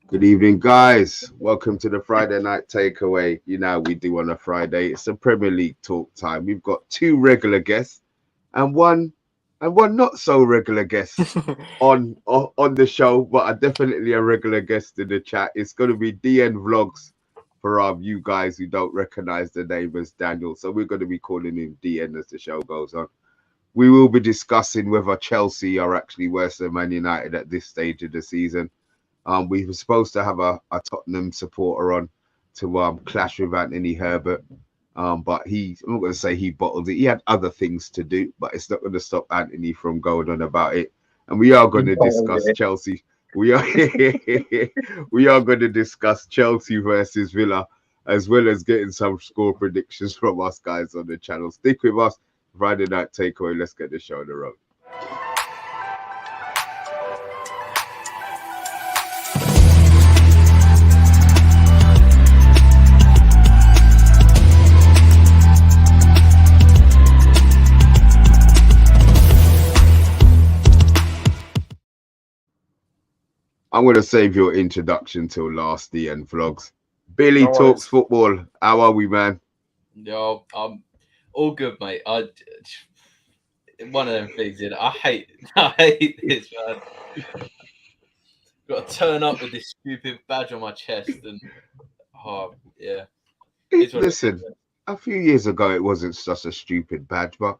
Good evening, guys. Welcome to the Friday night takeaway. You know how we do on a Friday. It's a Premier League talk time. We've got two regular guests and one not so regular guest on the show, but definitely a regular guest in the chat. It's going to be DN Vlogs for you guys who don't recognize the name as Daniel. So we're going to be calling him DN as the show goes on. We will be discussing whether Chelsea are actually worse than Man United at this stage of the season. We were supposed to have a Tottenham supporter on to clash with Anthony Herbert. But I'm not going to say he bottled it. He had other things to do, but it's not going to stop Anthony from going on about it. And we are going You to bottled discuss it. Chelsea. We are we are going to discuss Chelsea versus Villa, as well as getting some score predictions from us guys on the channel. Stick with us. Friday night takeaway. Let's get the show on the road. I'm going to save your introduction till last, the end vlogs. Billy No talks worries. football. How are we, man? Yo, I'm all good, mate. One of them things, I hate this, man. Got to turn up with this stupid badge on my chest, and yeah. It's what it is. Listen, a few years ago, it wasn't such a stupid badge, but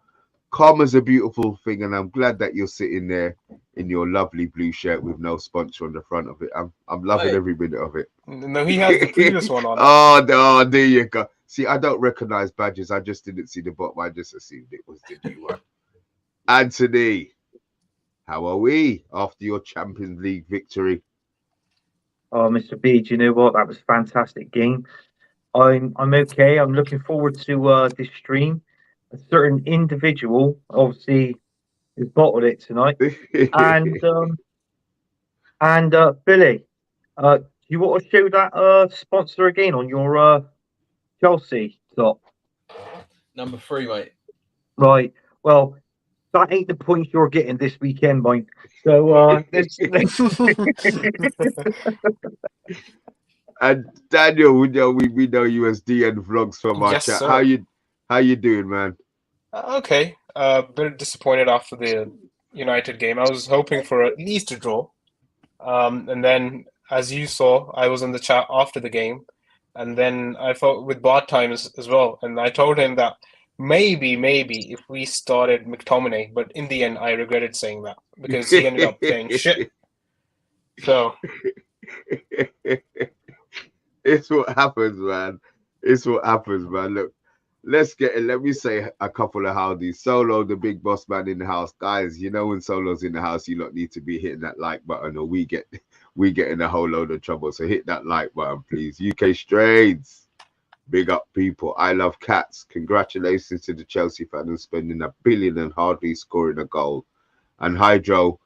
karma's a beautiful thing, and I'm glad that you're sitting there in your lovely blue shirt with no sponsor on the front of it. I'm loving Mate. every minute of it. No, he has the previous one on. Oh, there you go. See, I don't recognize badges. I just didn't see the bottom. I just assumed it was the new one. Anthony, how are we after your Champions League victory? Oh, Mr. B, do you know what? That was a fantastic game. I'm okay. I'm looking forward to this stream. A certain individual, obviously, has bottled it tonight. And Billy, do you want to show that sponsor again on your Chelsea top? Number 3, mate. Right. Well, that ain't the points you're getting this weekend, mate. So let's And Daniel, we know you as DN Vlogs from our Yes, chat. sir. How you doing, man? Okay. A bit disappointed after the United game. I was hoping for at least a draw. And then, as you saw, I was in the chat after the game, and then I thought with Bart time as well. And I told him that maybe if we started McTominay, but in the end, I regretted saying that because he ended up playing shit. So It's what happens, man. It's what happens, man. Look, let's get it. Let me say a couple of howdies. Solo, the big boss man in the house. Guys, you know when Solo's in the house, you lot need to be hitting that like button or we get in a whole load of trouble. So hit that like button, please. UK Strains. Big up people. I love cats. Congratulations to the Chelsea fan who's spending $1 billion and hardly scoring a goal. And Hydro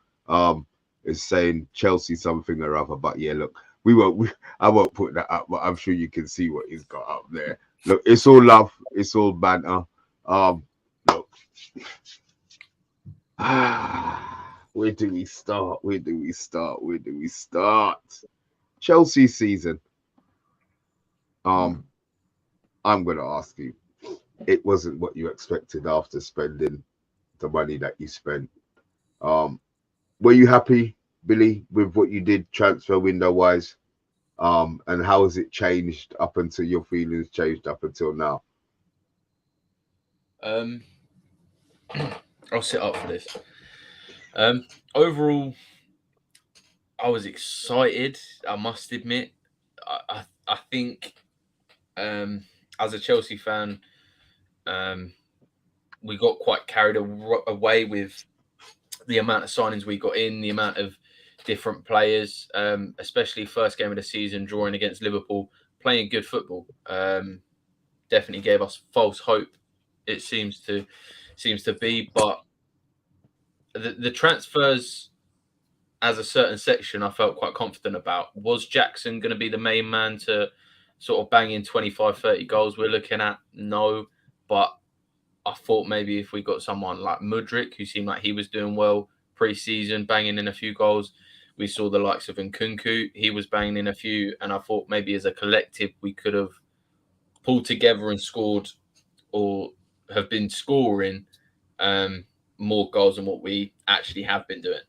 is saying Chelsea something or other. But yeah, look, I won't put that up, but I'm sure you can see what he's got up there. Look, it's all love, it's all banter. Look. Where do we start? Where do we start? Where do we start? Chelsea season. I'm gonna ask you. It wasn't what you expected after spending the money that you spent. Were you happy, Billy, with what you did transfer window wise? And how has it changed up until your feelings changed up until now? I'll sit up for this. Overall, I was excited. I must admit. I think, as a Chelsea fan, we got quite carried away with the amount of signings we got in, the amount of different players, especially first game of the season, drawing against Liverpool, playing good football. Definitely gave us false hope. It seems to be, but the transfers as a certain section, I felt quite confident about. Was Jackson going to be the main man to sort of bang in 25, 30 goals we're looking at? No, but I thought maybe if we got someone like Mudryk, who seemed like he was doing well pre-season, banging in a few goals, We saw the likes of Nkunku. He was banging in a few, and I thought maybe as a collective we could have pulled together and scored, or have been scoring more goals than what we actually have been doing.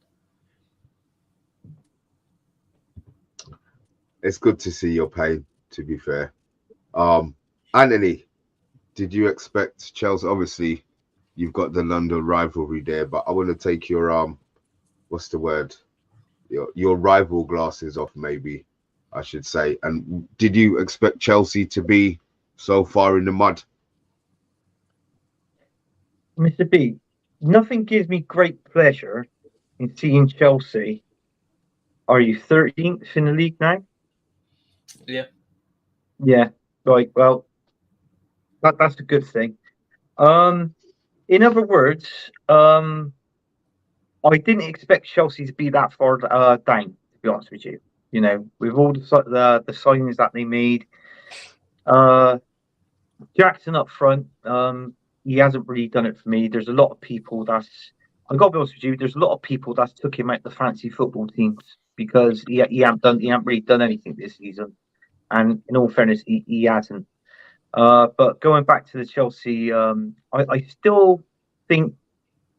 It's good to see your pain, to be fair. Anthony, did you expect Chelsea? Obviously, you've got the London rivalry there, but I want to take your what's the word? Your rival glasses off, maybe I should say. And did you expect Chelsea to be so far in the mud? Mr. B, nothing gives me great pleasure in seeing Chelsea. Are you 13th in the league now? Yeah. Yeah. Right. Well, that's a good thing. In other words, I didn't expect Chelsea to be that far down. To be honest with you, you know, with all the signings that they made, Jackson up front, he hasn't really done it for me. There's a lot of people I got to be honest with you. There's a lot of people that's took him out the fancy football teams because he hasn't really done anything this season. And in all fairness, he hasn't. But going back to the Chelsea, I still think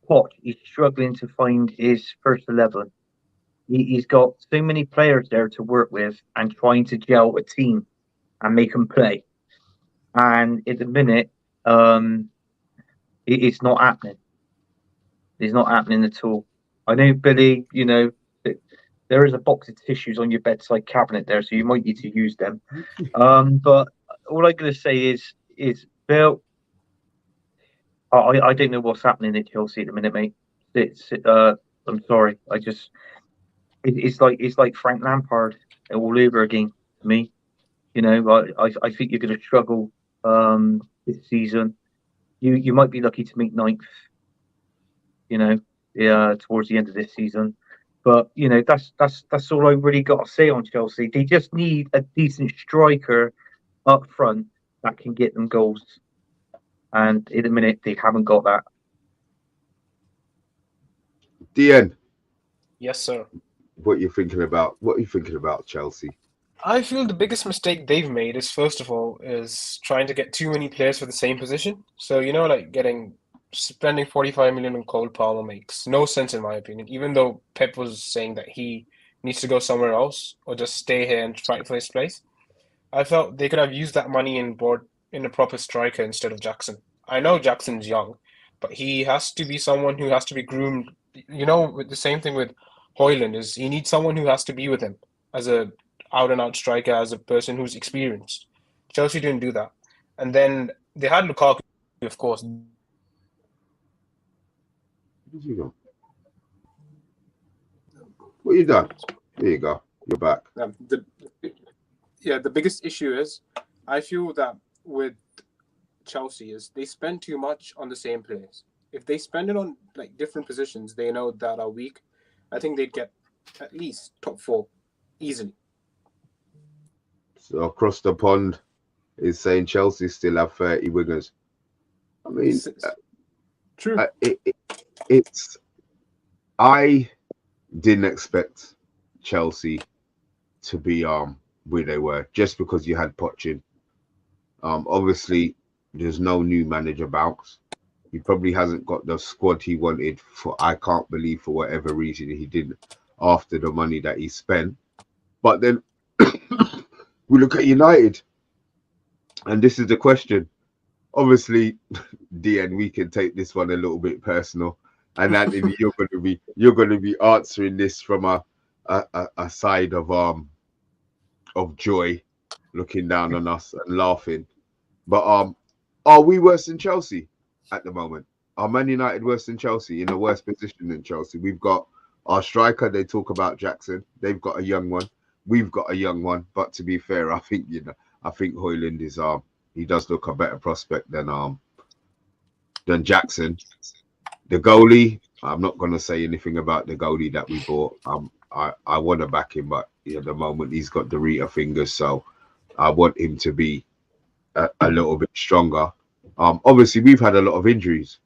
Poch is struggling to find his first 11. He's got so many players there to work with and trying to gel a team and make them play. And at the minute, it's not happening. It's not happening at all. I know, Billy, you know, there is a box of tissues on your bedside cabinet there, so you might need to use them. But all I'm going to say is Bill, I don't know what's happening at Chelsea at the minute, mate. I'm sorry. It's like Frank Lampard all over again to me. You know, I think you're going to struggle this season. You might be lucky to make 9th. You know, towards the end of this season. But you know, that's all I really got to say on Chelsea. They just need a decent striker up front that can get them goals. And in a minute, they haven't got that. DN. Yes, sir. What are you thinking about Chelsea? I feel the biggest mistake they've made is, first of all, is trying to get too many players for the same position. So, you know, like spending 45 million on Cole Palmer makes no sense in my opinion, even though Pep was saying that he needs to go somewhere else or just stay here and fight for his place. I felt they could have used that money and bought in a proper striker instead of Jackson. I know Jackson's young, but he has to be someone who has to be groomed. You know, with the same thing with Højlund is he needs someone who has to be with him as a out-and-out striker, as a person who's experienced. Chelsea didn't do that. And then they had Lukaku, of course. Where'd you go? What you done? There you go. You're back. The biggest issue is I feel that with Chelsea is they spend too much on the same players. If they spend it on like different positions they know that are weak, I think they'd get at least top 4 easily. So across the pond is saying Chelsea still have 30 wingers. I mean, true. I didn't expect Chelsea to be where they were just because you had Poch in. Obviously, there's no new manager bounce. He probably hasn't got the squad he wanted for, I can't believe, for whatever reason he didn't after the money that he spent. But then we look at United, and this is the question. Obviously, DN, we can take this one a little bit personal, and Anthony, you're going to be answering this from a side of joy, looking down on us and laughing. But are we worse than Chelsea at the moment? Are Man United worse than Chelsea, in a worse position than Chelsea? We've got our striker. They talk about Jackson. They've got a young one. We've got a young one. But to be fair, I think Højlund is he does look a better prospect than Jackson. The goalie, I'm not going to say anything about the goalie that we bought. I want to back him, but at the moment he's got the Rita fingers, so I want him to be a little bit stronger. Obviously, we've had a lot of injuries,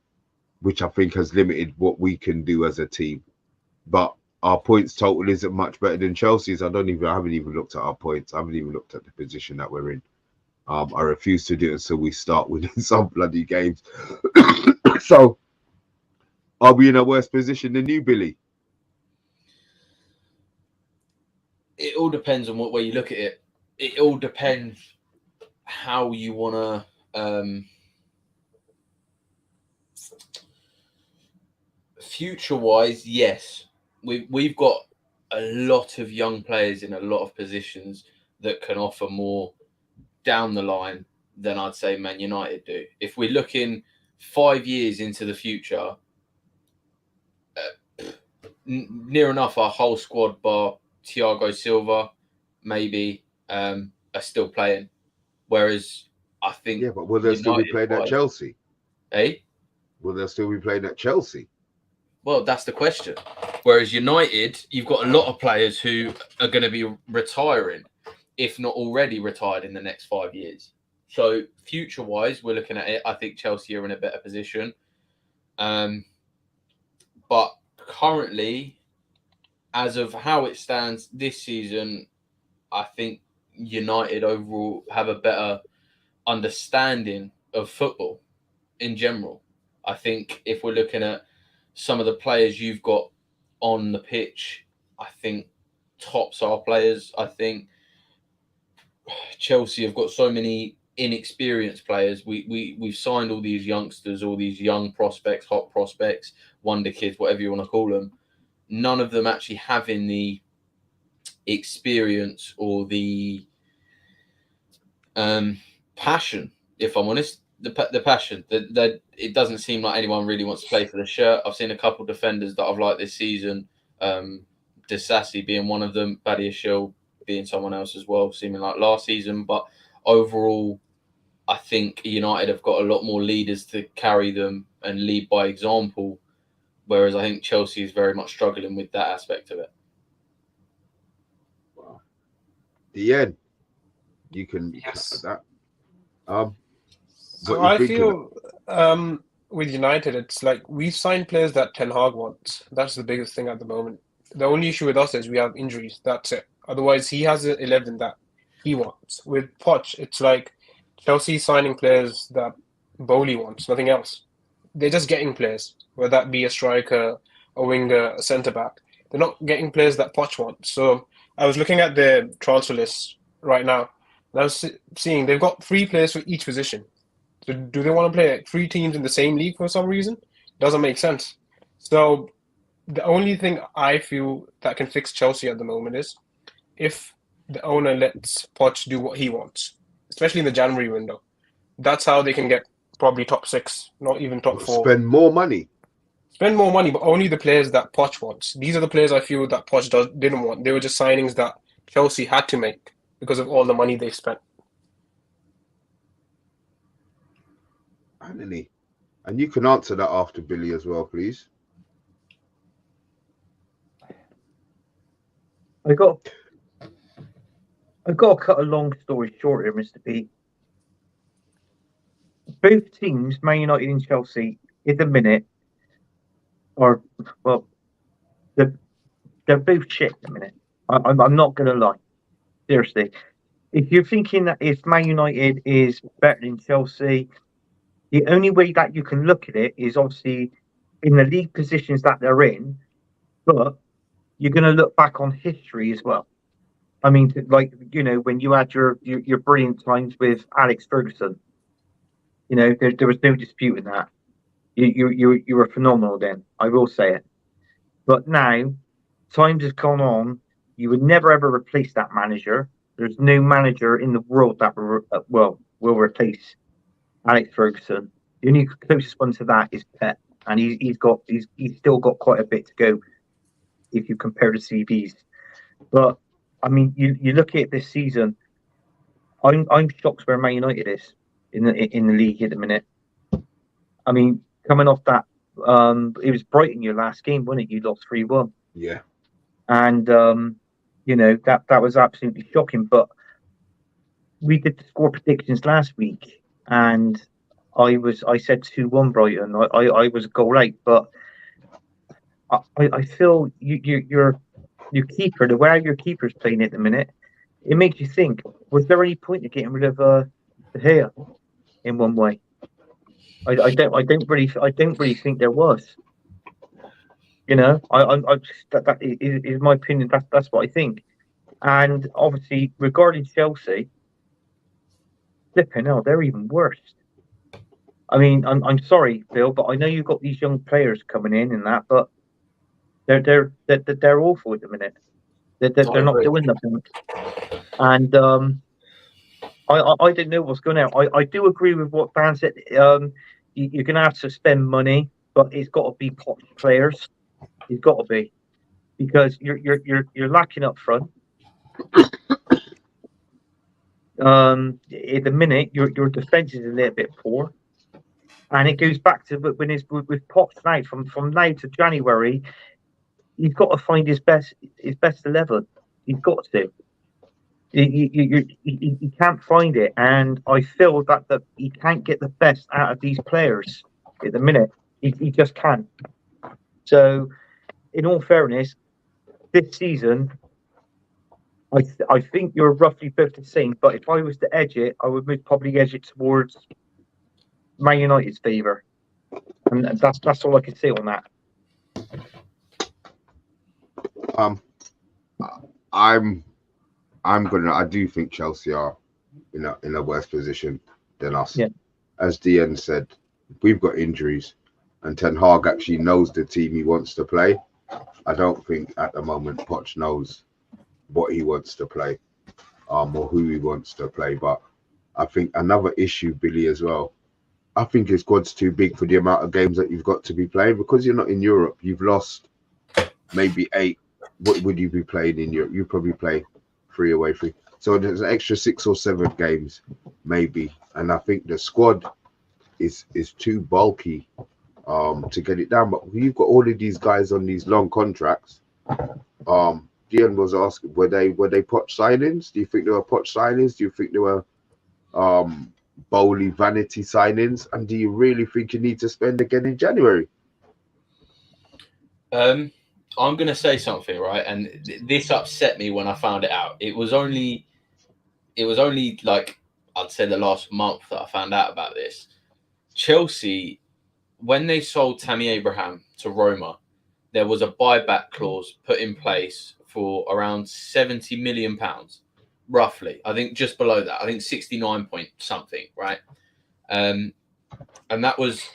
which I think has limited what we can do as a team. But our points total isn't much better than Chelsea's. I haven't even looked at our points. I haven't even looked at the position that we're in. I refuse to do it until we start winning some bloody games. So, are we in a worse position than you, Billy? It all depends on what way you look at it. It all depends how you want to. Future-wise, yes, we've got a lot of young players in a lot of positions that can offer more down the line than I'd say Man United do. If we're looking 5 years into the future, near enough our whole squad, bar Thiago Silva, maybe, are still playing. Whereas I think, Yeah, but will they still be playing at Chelsea? Eh? Will they still be playing at Chelsea? Well, that's the question. Whereas United, you've got a lot of players who are going to be retiring, if not already retired in the next 5 years. So future-wise, we're looking at it. I think Chelsea are in a better position. But currently, as of how it stands this season, I think United overall have a better understanding of football in general. I think if we're looking at some of the players you've got on the pitch, I think tops are players. I think Chelsea have got so many inexperienced players. We've signed all these youngsters, all these young prospects, hot prospects, wonder kids, whatever you want to call them. None of them actually having the experience or the passion, if I'm honest. The passion that it doesn't seem like anyone really wants to play for the shirt. I've seen a couple of defenders that I've liked this season. Disassi being one of them, Badiashile being someone else as well, seeming like last season. But overall, I think United have got a lot more leaders to carry them and lead by example, whereas I think Chelsea is very much struggling with that aspect of it. Wow. The end. You can Yes. that. So I feel with United, it's like we've signed players that Ten Hag wants. That's the biggest thing at the moment. The only issue with us is we have injuries. That's it. Otherwise, he has an 11 that he wants. With Poch, it's like Chelsea signing players that Bowley wants, nothing else. They're just getting players, whether that be a striker, a winger, a centre-back. They're not getting players that Poch wants. So I was looking at the transfer list right now, and I was seeing they've got 3 players for each position. So do they want to play 3 teams in the same league for some reason? Doesn't make sense. So the only thing I feel that can fix Chelsea at the moment is if the owner lets Poch do what he wants, especially in the January window. That's how they can get probably top 6, not even top 4. Spend more money. Spend more money, but only the players that Poch wants. These are the players I feel that Poch didn't want. They were just signings that Chelsea had to make because of all the money they spent. Anthony, and you can answer that after Billy as well, please. I got to cut a long story short here, Mr. B. Both teams, Man United and Chelsea, in the minute, are, well, they're both shit at the minute. I'm not going to lie. Seriously. If you're thinking that if Man United is better than Chelsea, the only way that you can look at it is obviously in the league positions that they're in, but you're going to look back on history as well. I mean, like, you know, when you had your brilliant times with Alex Ferguson, you know, there was no disputing that. You were phenomenal then. I will say it. But now, times have gone on. You would never ever replace that manager. There's no manager in the world that will replace Alex Ferguson. The only closest one to that is Pep, and he's still got quite a bit to go if you compare the CVs. But I mean, you look at this season. I'm shocked where Man United is in the league at the minute. I mean, coming off that, it was Brighton your last game, wasn't it? You lost 3-1. Yeah. And you know that was absolutely shocking. But we did the score predictions last week, and I said 2-1 Brighton. I was a goal out, but I feel your keeper, the way your keeper's playing at the minute, it makes you think: was there any point in getting rid of De Gea in one way? I don't really think there was. You know, I just, that is my opinion. That's what I think. And obviously, regarding Chelsea, flipping hell, they're even worse. I mean, I'm sorry, Bill, but I know you've got these young players coming in and that, but they're awful at the minute. They're not doing nothing. And I didn't know what's going on. I do agree with what Dan said. You're going to have to spend money, but it's got to be posh players. It's got to be, because you're lacking up front. At the minute, your defense is a little bit poor, and it goes back to when it's with Poch now. From now to January, he's got to find his best 11. He's got to. He can't find it, and I feel that he can't get the best out of these players at the minute. He just can't. So, in all fairness, this season, I think you're roughly both the same. But if I was to edge it, I would probably edge it towards Man United's favour, and that's all I can say on that. I do think Chelsea are in a worse position than us. Yeah. As DN said, we've got injuries, and Ten Hag actually knows the team he wants to play. I don't think at the moment Poch knows what he wants to play, or who he wants to play. But I think another issue, Billy, as well, I think his squad's too big for the amount of games that you've got to be playing, because you're not in Europe. You've lost maybe 8. What would you be playing in Europe? You probably play 3 away 3. So there's an extra 6 or 7 games, maybe. And I think the squad is too bulky to get it down. But you've got all of these guys on these long contracts. Dion was asking, were they Poch signings? Do you think they were Poch signings? Do you think they were Bowley vanity signings? And do you really think you need to spend again in January? I'm going to say something, right? And this upset me when I found it out. It was only like, I'd say the last month that I found out about this. Chelsea, when they sold Tammy Abraham to Roma, there was a buyback clause put in place for around £70 million, roughly. I think just below that. I think 69 point something, right? And that was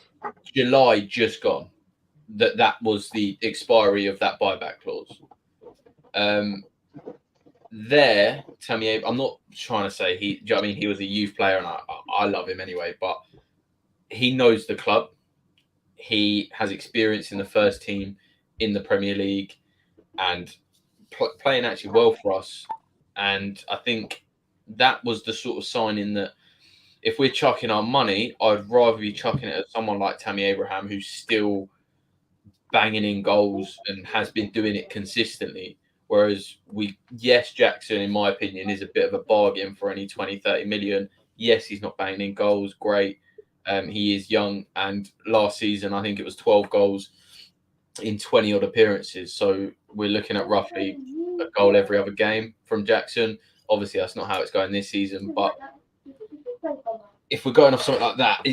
July just gone. That was the expiry of that buyback clause. Tammy, I'm not trying to say he was a youth player, and I love him anyway, but he knows the club. He has experience in the first team in the Premier League and playing actually well for us. And I think that was the sort of signing that if we're chucking our money, I'd rather be chucking it at someone like Tammy Abraham, who's still banging in goals and has been doing it consistently. Whereas Jackson, in my opinion, is a bit of a bargain for any 20, 30 million. Yes, he's not banging in goals. Great. He is young. And last season, I think it was 12 goals in 20 odd appearances. So we're looking at roughly a goal every other game from Jackson. Obviously, that's not how it's going this season. But if we're going off something like that,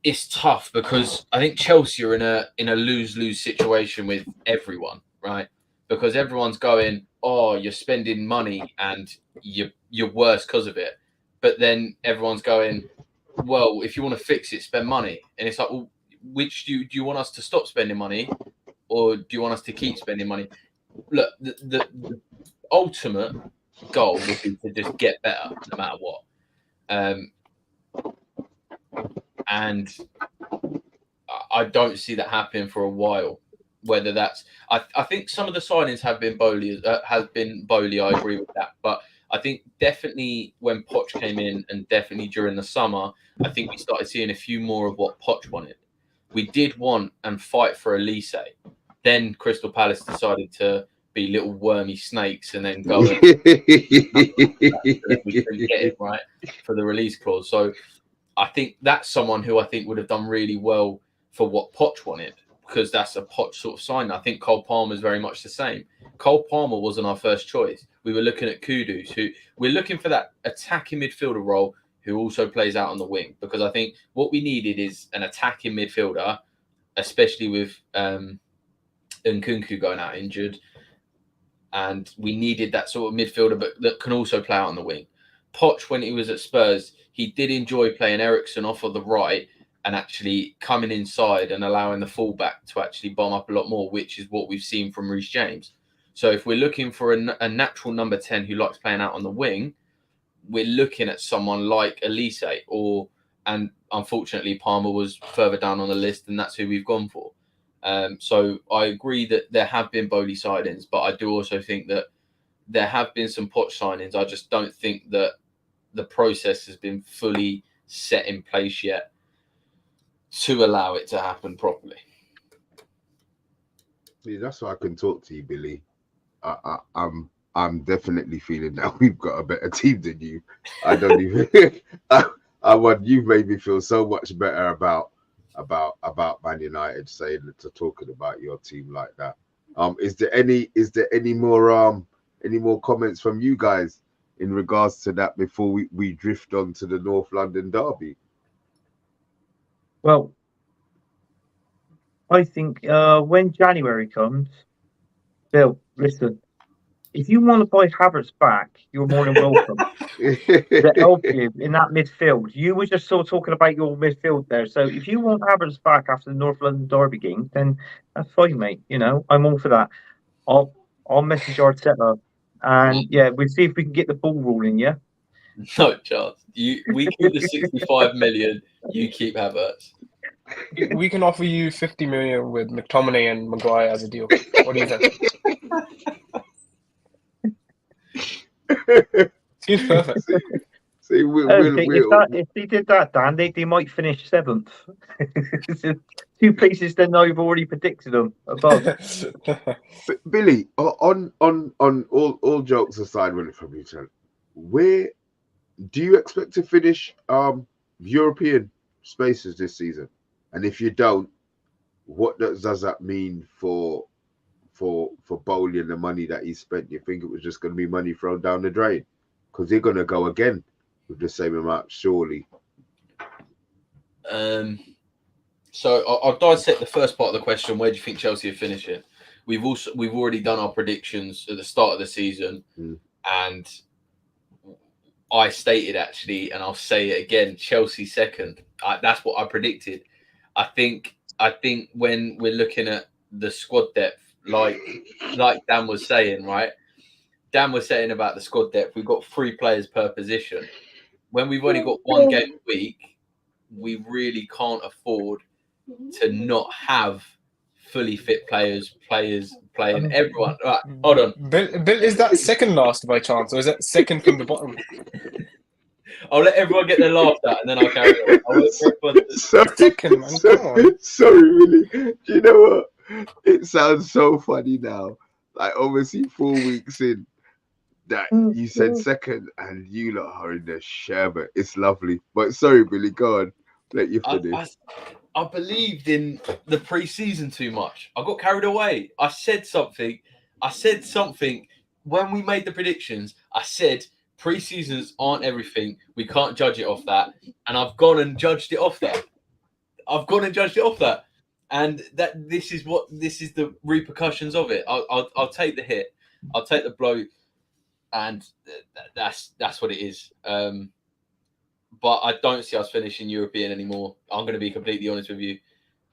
it's tough, because I think Chelsea are in a lose-lose situation with everyone, right? Because everyone's going, oh, you're spending money and you're worse because of it. But then everyone's going, well, if you want to fix it, spend money. And it's like, well, which do you want us to stop spending money, or do you want us to keep spending money? Look, the ultimate goal would be to just get better no matter what. And I don't see that happening for a while. Whether that's, I think some of the signings have been Bowley. I agree with that, but I think definitely when Poch came in, and definitely during the summer, I think we started seeing a few more of what Poch wanted. We did want and fight for Elise. Then Crystal Palace decided to be little wormy snakes and then go and we couldn't get it right for the release clause. So I think that's someone who I think would have done really well for what Poch wanted, because that's a Poch sort of sign. I think Cole Palmer is very much the same. Cole Palmer wasn't our first choice. We were looking at Kudus, who we're looking for that attacking midfielder role who also plays out on the wing, because I think what we needed is an attacking midfielder, especially with Nkunku going out injured. And we needed that sort of midfielder, but that can also play out on the wing. Poch, when he was at Spurs, he did enjoy playing Eriksen off of the right and actually coming inside and allowing the fullback to actually bomb up a lot more, which is what we've seen from Reece James. So if we're looking for a natural number 10 who likes playing out on the wing, we're looking at someone like Elise, and unfortunately Palmer was further down on the list, and that's who we've gone for. So I agree that there have been Bowley signings, but I do also think that there have been some Poch signings. I just don't think that the process has been fully set in place yet to allow it to happen properly. See, that's why I can talk to you, Billy. I'm definitely feeling that we've got a better team than you. I don't even. You've made me feel so much better about Man United, saying to talking about your team like that. Is there any more comments from you guys in regards to that before we drift on to the North London derby? Well, I think when January comes, Bill, listen, if you want to buy Havertz back, you're more than welcome. To help you in that midfield. You were just sort of talking about your midfield there. So if you want Havertz back after the North London derby game, then that's fine, mate. You know, I'm all for that. I'll message Arteta, and yeah, we'll see if we can get the ball rolling. Yeah. No chance. We keep the 65 million. You keep Havertz. We can offer you 50 million with McTominay and Maguire as a deal. What do you think? Seems perfect. See, if they did that, Dan, they might finish 7th. 2 places then I've already predicted them above. Billy, on all jokes aside, from each other, where do you expect to finish European spaces this season? And if you don't, what does that mean for Bowley and the money that he spent? You think it was just going to be money thrown down the drain? Because they're going to go again with the same amount, surely. So I'll dissect the first part of the question. Where do you think Chelsea are finishing? We've already done our predictions at the start of the season, and I stated actually, and I'll say it again: Chelsea second. That's what I predicted. I think when we're looking at the squad depth, like Dan was saying, right? Dan was saying about the squad depth. We've got 3 players per position. When we've only got 1 game a week, we really can't afford to not have fully fit players playing. Everyone, right? Hold on. Bill, is that second last by chance, or is that second from the bottom? I'll let everyone get their laugh out, and then I'll carry on. Second, man, come on. Sorry, really. Do you know what? It sounds so funny now. Like, obviously, 4 weeks in, that you said second, and you lot are in the sherbet. It's lovely. But sorry, Billy, go on. Let you finish. I believed in the pre-season too much. I got carried away. I said something when we made the predictions. I said pre-seasons aren't everything. We can't judge it off that. And I've gone and judged it off that. And that this is the repercussions of it. I'll take the hit. I'll take the blow. And that's what it is. But I don't see us finishing European anymore. I'm going to be completely honest with you.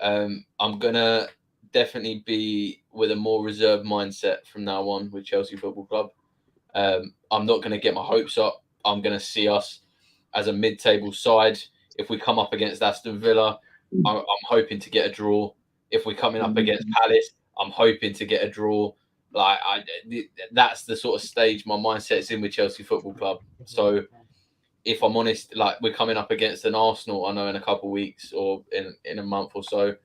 I'm going to definitely be with a more reserved mindset from now on with Chelsea Football Club. I'm not going to get my hopes up. I'm going to see us as a mid-table side. If we come up against Aston Villa, I'm hoping to get a draw. If we're coming up against Palace, I'm hoping to get a draw. That's the sort of stage my mindset's in with Chelsea Football Club. So if I'm honest, like, we're coming up against an Arsenal, I know, in a couple of weeks or in a month or so.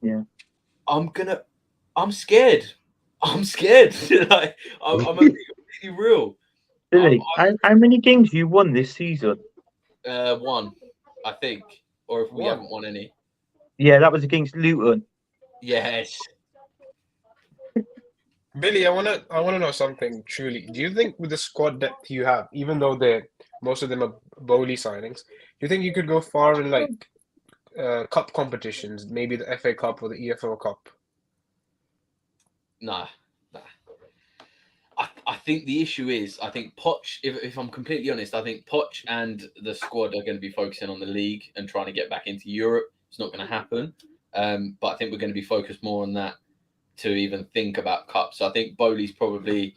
Yeah. I'm scared. Like, I'm completely real. Billy, how many games you won this season? 1, I think. Or if we haven't won any. Yeah, that was against Luton. Yes. Billy, I wanna know something truly. Do you think with the squad depth you have, even though most of them are Bowley signings, do you think you could go far in like cup competitions, maybe the FA Cup or the EFL Cup? Nah. I think the issue is, I think Poch, if I'm completely honest, I think Poch and the squad are going to be focusing on the league and trying to get back into Europe. It's not going to happen. But I think we're going to be focused more on that to even think about cups. So I think Bowley's probably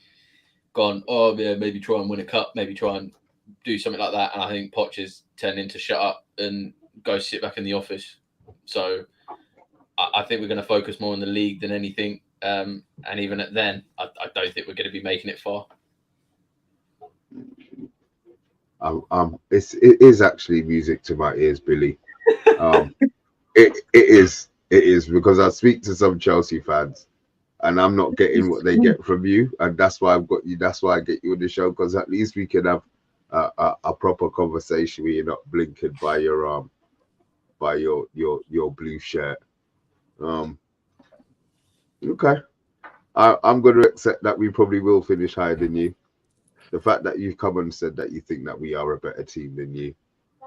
gone, oh, yeah, maybe try and win a cup, maybe try and do something like that. And I think Poch is turning to shut up and go sit back in the office. So I think we're going to focus more on the league than anything. And even then, I don't think we're going to be making it far. It is actually music to my ears, Billy. It is because I speak to some Chelsea fans, and I'm not getting what they get from you, and that's why I've got you. That's why I get you on the show, because at least we can have a proper conversation where you're not blinkered by your blue shirt. Okay. I'm going to accept that we probably will finish higher than you. The fact that you've come and said that you think that we are a better team than you,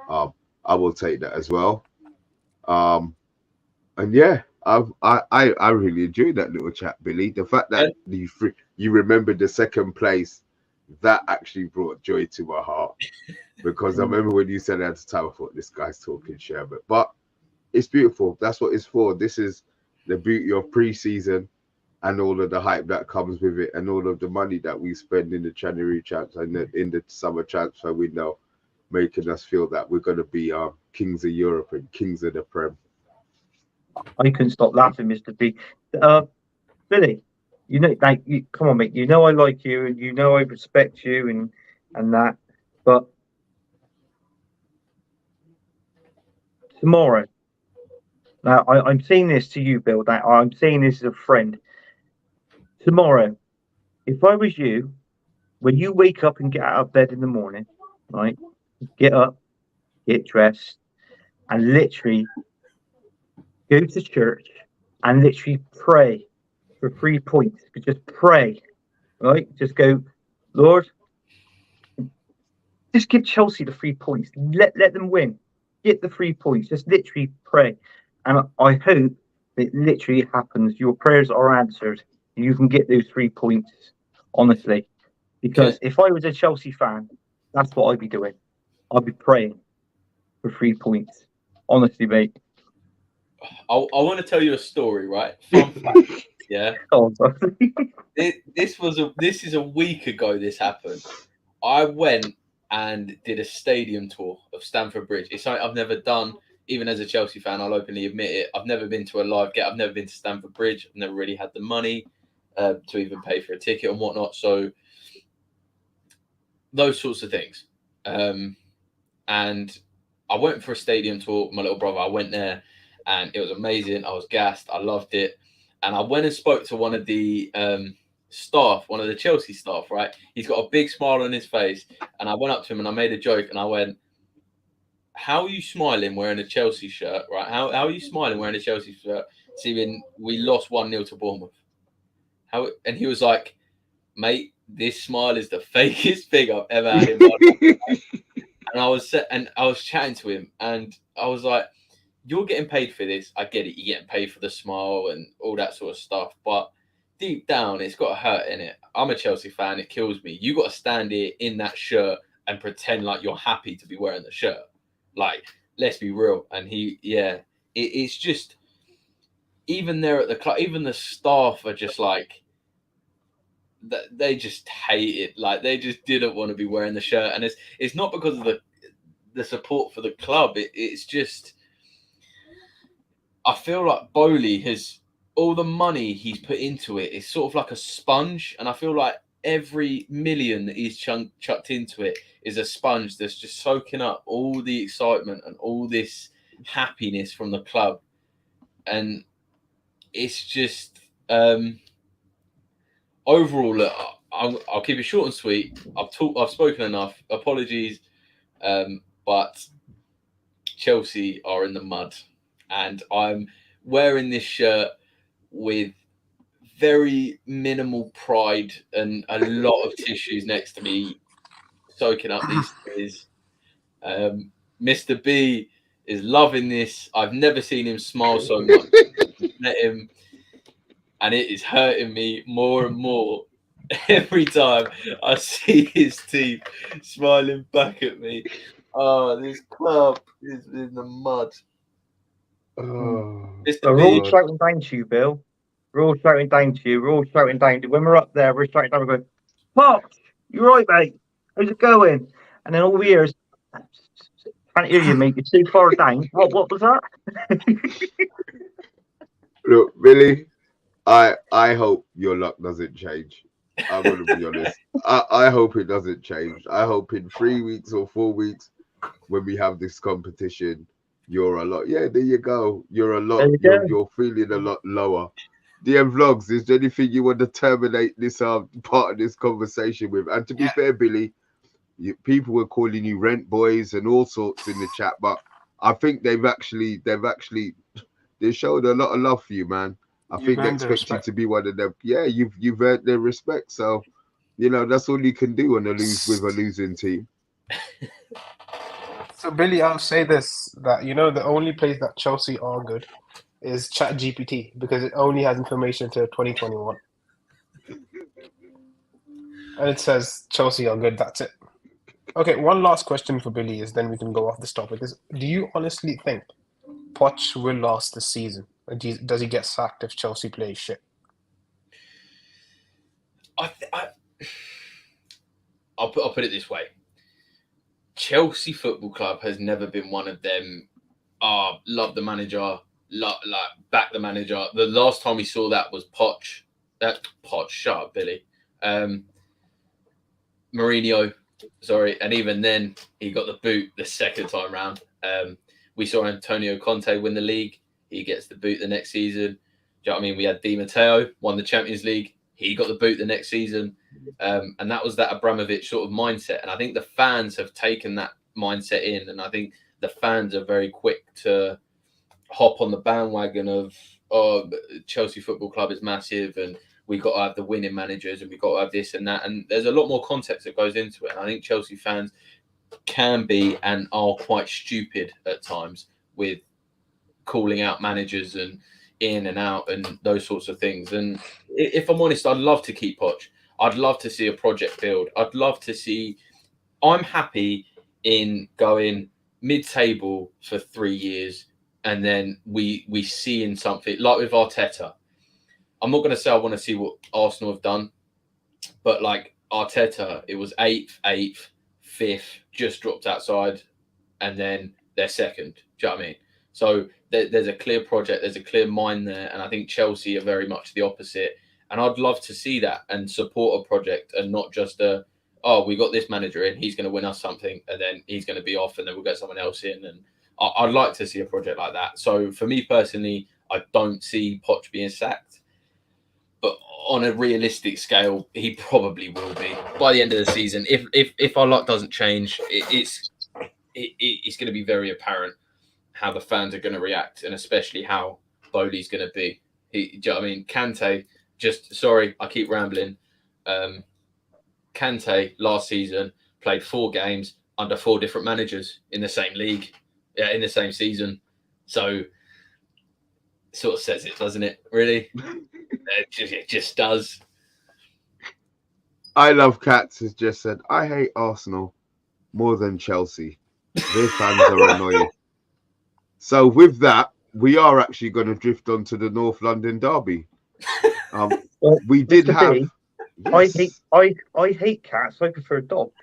I will take that as well. And yeah, I really enjoyed that little chat, Billy. The fact that you remembered the second place, that actually brought joy to my heart. Because I remember when you said it at the time, I thought this guy's talking Sherbet. But it's beautiful. That's what it's for. This is the beauty of pre-season and all of the hype that comes with it, and all of the money that we spend in the January transfer and in the summer transfer window, making us feel that we're going to be kings of Europe and kings of the Prem. I couldn't stop laughing, Mr. B. Billy, you know, like, come on, mate. You know I like you, and you know I respect you, and that. But tomorrow, now I'm saying this to you, Bill. That I'm saying this as a friend. Tomorrow, if I was you, when you wake up and get out of bed in the morning, right? Get up, get dressed, and literally go to church and literally pray for 3 points. Just pray, right? Just go, Lord, just give Chelsea the 3 points. Let them win. Get the 3 points. Just literally pray. And I hope it literally happens. Your prayers are answered. You can get those 3 points, honestly. Because if I was a Chelsea fan, that's what I'd be doing. I'd be praying for 3 points. Honestly, mate. I want to tell you a story, right? Fun fact, yeah. Oh, This is a week ago. This happened. I went and did a stadium tour of Stamford Bridge. It's something I've never done, even as a Chelsea fan. I'll openly admit it. I've never been to a live game. I've never been to Stamford Bridge. I've never really had the money to even pay for a ticket and whatnot. So those sorts of things. And I went for a stadium tour with my little brother. I went there and it was amazing. I was gassed. I loved it. And I went and spoke to one of the staff, one of the Chelsea staff, right? He's got a big smile on his face. And I went up to him and I made a joke and I went, how are you smiling wearing a Chelsea shirt, right? How are you smiling wearing a Chelsea shirt, seeing we lost 1-0 to Bournemouth? And he was like, mate, this smile is the fakest thing I've ever had in my life. And I was chatting to him and I was like, you're getting paid for this. I get it. You're getting paid for the smile and all that sort of stuff. But deep down, it's got a hurt in it. I'm a Chelsea fan. It kills me. You got to stand here in that shirt and pretend like you're happy to be wearing the shirt. Like, let's be real. And it's just, even there at the club, even the staff are just like, they just hate it. Like, they just didn't want to be wearing the shirt. And it's not because of the support for the club. It's just, I feel like Bowley has, all the money he's put into it is sort of like a sponge. And I feel like every million that he's chucked into it is a sponge that's just soaking up all the excitement and all this happiness from the club. And it's just, overall, look, I'll keep it short and sweet. I've spoken enough. Apologies. But Chelsea are in the mud. And I'm wearing this shirt with very minimal pride and a lot of tissues next to me, soaking up these tears. Mr. B is loving this. I've never seen him smile so much. Met him, and it is hurting me more and more every time I see his team smiling back at me. Oh, this club is in the mud. Oh, So Mr. we're all B, shouting down to you, Bill. We're all shouting down to you. We're all shouting down to you. When we're up there, we're shouting down. We're going, Pops, you right, mate? How's it going? And then all we hear is, can't hear you, mate. You're too far down. What was that? look, Billy, I hope your luck doesn't change. I'm gonna be honest. I hope it doesn't change. I hope in 3 weeks or 4 weeks, when we have this competition, you're a lot. Yeah, there you go. You're a lot. There you go. You're feeling a lot lower. DM Vlogs, is there anything you want to terminate this part of this conversation with? And to be fair, Billy, people were calling you rent boys and all sorts in the chat, but I think they showed a lot of love for you, man. I think they earned their expect you respect. to be one of them. Yeah, you've earned their respect. So, that's all you can do with a losing team. So Billy, I'll say this, that the only place that Chelsea are good is ChatGPT, because it only has information to 2021. And it says Chelsea are good, that's it. Okay, one last question for Billy is then we can go off this topic. Do you honestly think Poch will last this season? Or does he get sacked if Chelsea plays shit? I'll put it this way. Chelsea Football Club has never been one of them. Love the manager, back the manager. The last time we saw that was Poch. Poch, shut up, Billy. Mourinho, sorry, and even then he got the boot the second time round. We saw Antonio Conte win the league. He gets the boot the next season. Do you know what I mean? We had Di Matteo won the Champions League. He got the boot the next season. And that was that Abramovich sort of mindset. And I think the fans have taken that mindset in. And I think the fans are very quick to hop on the bandwagon of, Chelsea Football Club is massive and we got to have the winning managers and we got to have this and that. And there's a lot more context that goes into it. And I think Chelsea fans can be and are quite stupid at times with calling out managers and in and out and those sorts of things. And if I'm honest, I'd love to keep Poch. I'd love to see a project build. I'd love to see. I'm happy in going mid-table for 3 years, and then we see in something like with Arteta. I'm not going to say I want to see what Arsenal have done, but like Arteta, it was 8th, 5th, just dropped outside, and then they're second. Do you know what I mean? So there's a clear project, there's a clear mind there, and I think Chelsea are very much the opposite. And I'd love to see that and support a project and not just we got this manager in, he's going to win us something, and then he's going to be off, and then we'll get someone else in. And I'd like to see a project like that. So for me personally, I don't see Poch being sacked. But on a realistic scale, he probably will be by the end of the season. If our luck doesn't change, it's going to be very apparent how the fans are going to react, and especially how Bowley's going to be. Do you know what I mean? Kante, sorry, I keep rambling. Kante last season played 4 games under 4 different managers in the same league, in the same season. So sort of says it, doesn't it? Really? It just does. I Love Cats has just said, I hate Arsenal more than Chelsea. Their fans are annoying. So with that, we are actually going to drift on to the North London derby. We did Mr. have. B, Yes. I hate cats. I prefer dogs.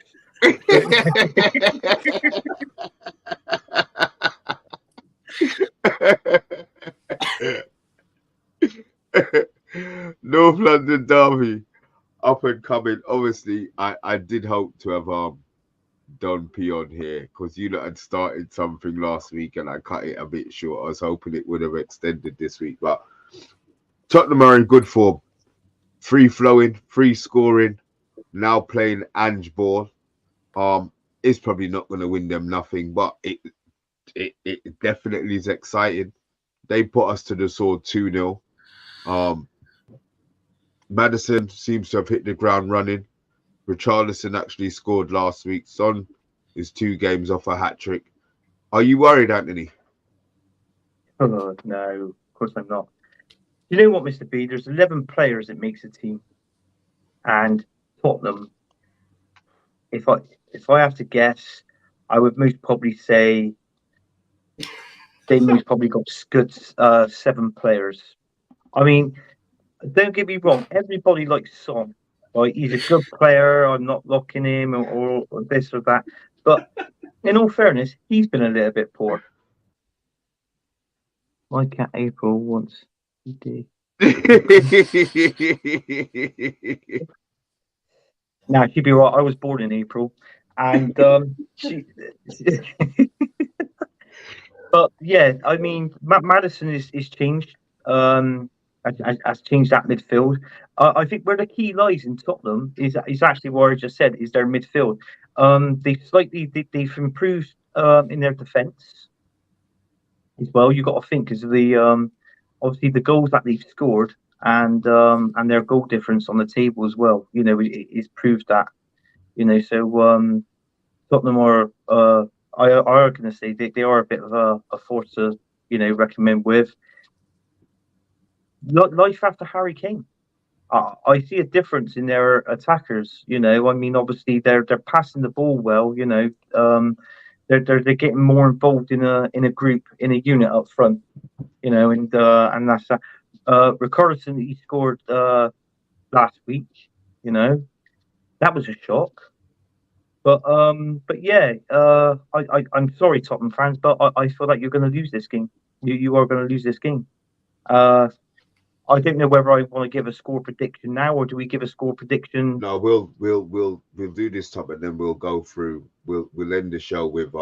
North London derby, up and coming. Obviously, I did hope to have Don P on here because you lot had started something last week and I cut it a bit short. I was hoping it would have extended this week, but Tottenham are in good form. Free flowing, free scoring, now playing Ange ball. It's probably not going to win them nothing, but it definitely is exciting. They put us to the sword 2-0. Maddison seems to have hit the ground running. Richarlison actually scored last week. Son is 2 games off a hat-trick. Are you worried, Anthony? Oh, no, of course I'm not. You know what, Mr. B? There's 11 players that makes a team. And Tottenham, if I have to guess, I would most probably say they most probably got good 7 players. I mean, don't get me wrong, everybody likes Son. Right? He's a good player. I'm not locking him or this or that. But in all fairness, he's been a little bit poor. My cat April wants to. Now she'd be right. I was born in April, and but yeah, I mean, Madison is changed. Has changed that midfield. I think where the key lies in Tottenham is actually what I just said, is their midfield. They've improved in their defence as well. You've got to think because of the obviously the goals that they've scored and their goal difference on the table as well. You know, it's proved that. You know, so Tottenham are I going to say they are a bit of a force to recommend with. Life after Harry Kane, I see a difference in their attackers. You know, I mean, obviously they're passing the ball well. You know, they're getting more involved in a group, in a unit up front. You know, and that's that. Richarlison, he scored last week. You know, that was a shock. But yeah, I'm sorry, Tottenham fans, but I feel like you're going to lose this game. You are going to lose this game. I don't know whether I want to give a score prediction now, or do we give a score prediction? No, we'll do this top, and then we'll go through. We'll end the show with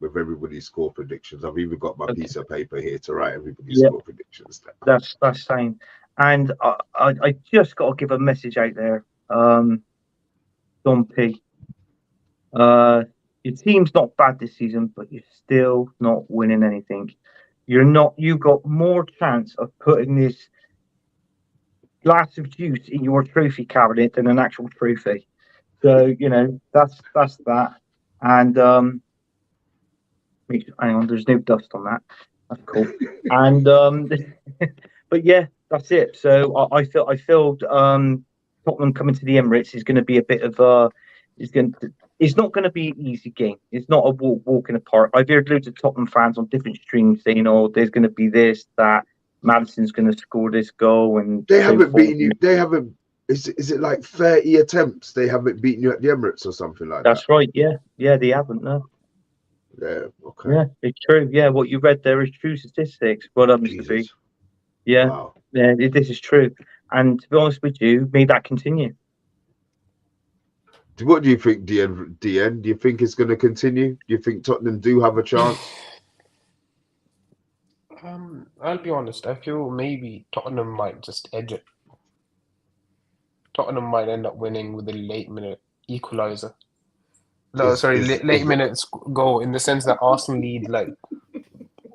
everybody's score predictions. I've even got my piece of paper here to write everybody's score predictions down. That's fine. And I just got to give a message out there, Don P. Your team's not bad this season, but you're still not winning anything. You've got more chance of putting this glass of juice in your trophy cabinet than an actual trophy. So, you know, that's that. And hang on, there's no dust on that. That's cool. And but yeah, that's it. So I feel Tottenham coming to the Emirates is going to be a bit of it's not going to be an easy game. It's not a walk in the park. I've heard loads of Tottenham fans on different streams saying, "Oh, there's going to be this, that. Madison's going to score this goal," and they haven't beaten you. They haven't. Is it like 30 attempts? They haven't beaten you at the Emirates or something like that. That's right. Yeah, they haven't. No. Yeah. Okay. Yeah, it's true. Yeah, what you read there is true statistics. Well done, Mr. B. Yeah. Wow. Yeah, this is true. And to be honest with you, may that continue. What do you think, DN? Do you think it's going to continue? Do you think Tottenham do have a chance? I'll be honest. I feel maybe Tottenham might just edge it. Tottenham might end up winning with a late-minute equaliser. No, late minutes goal in the sense that Arsenal lead, like,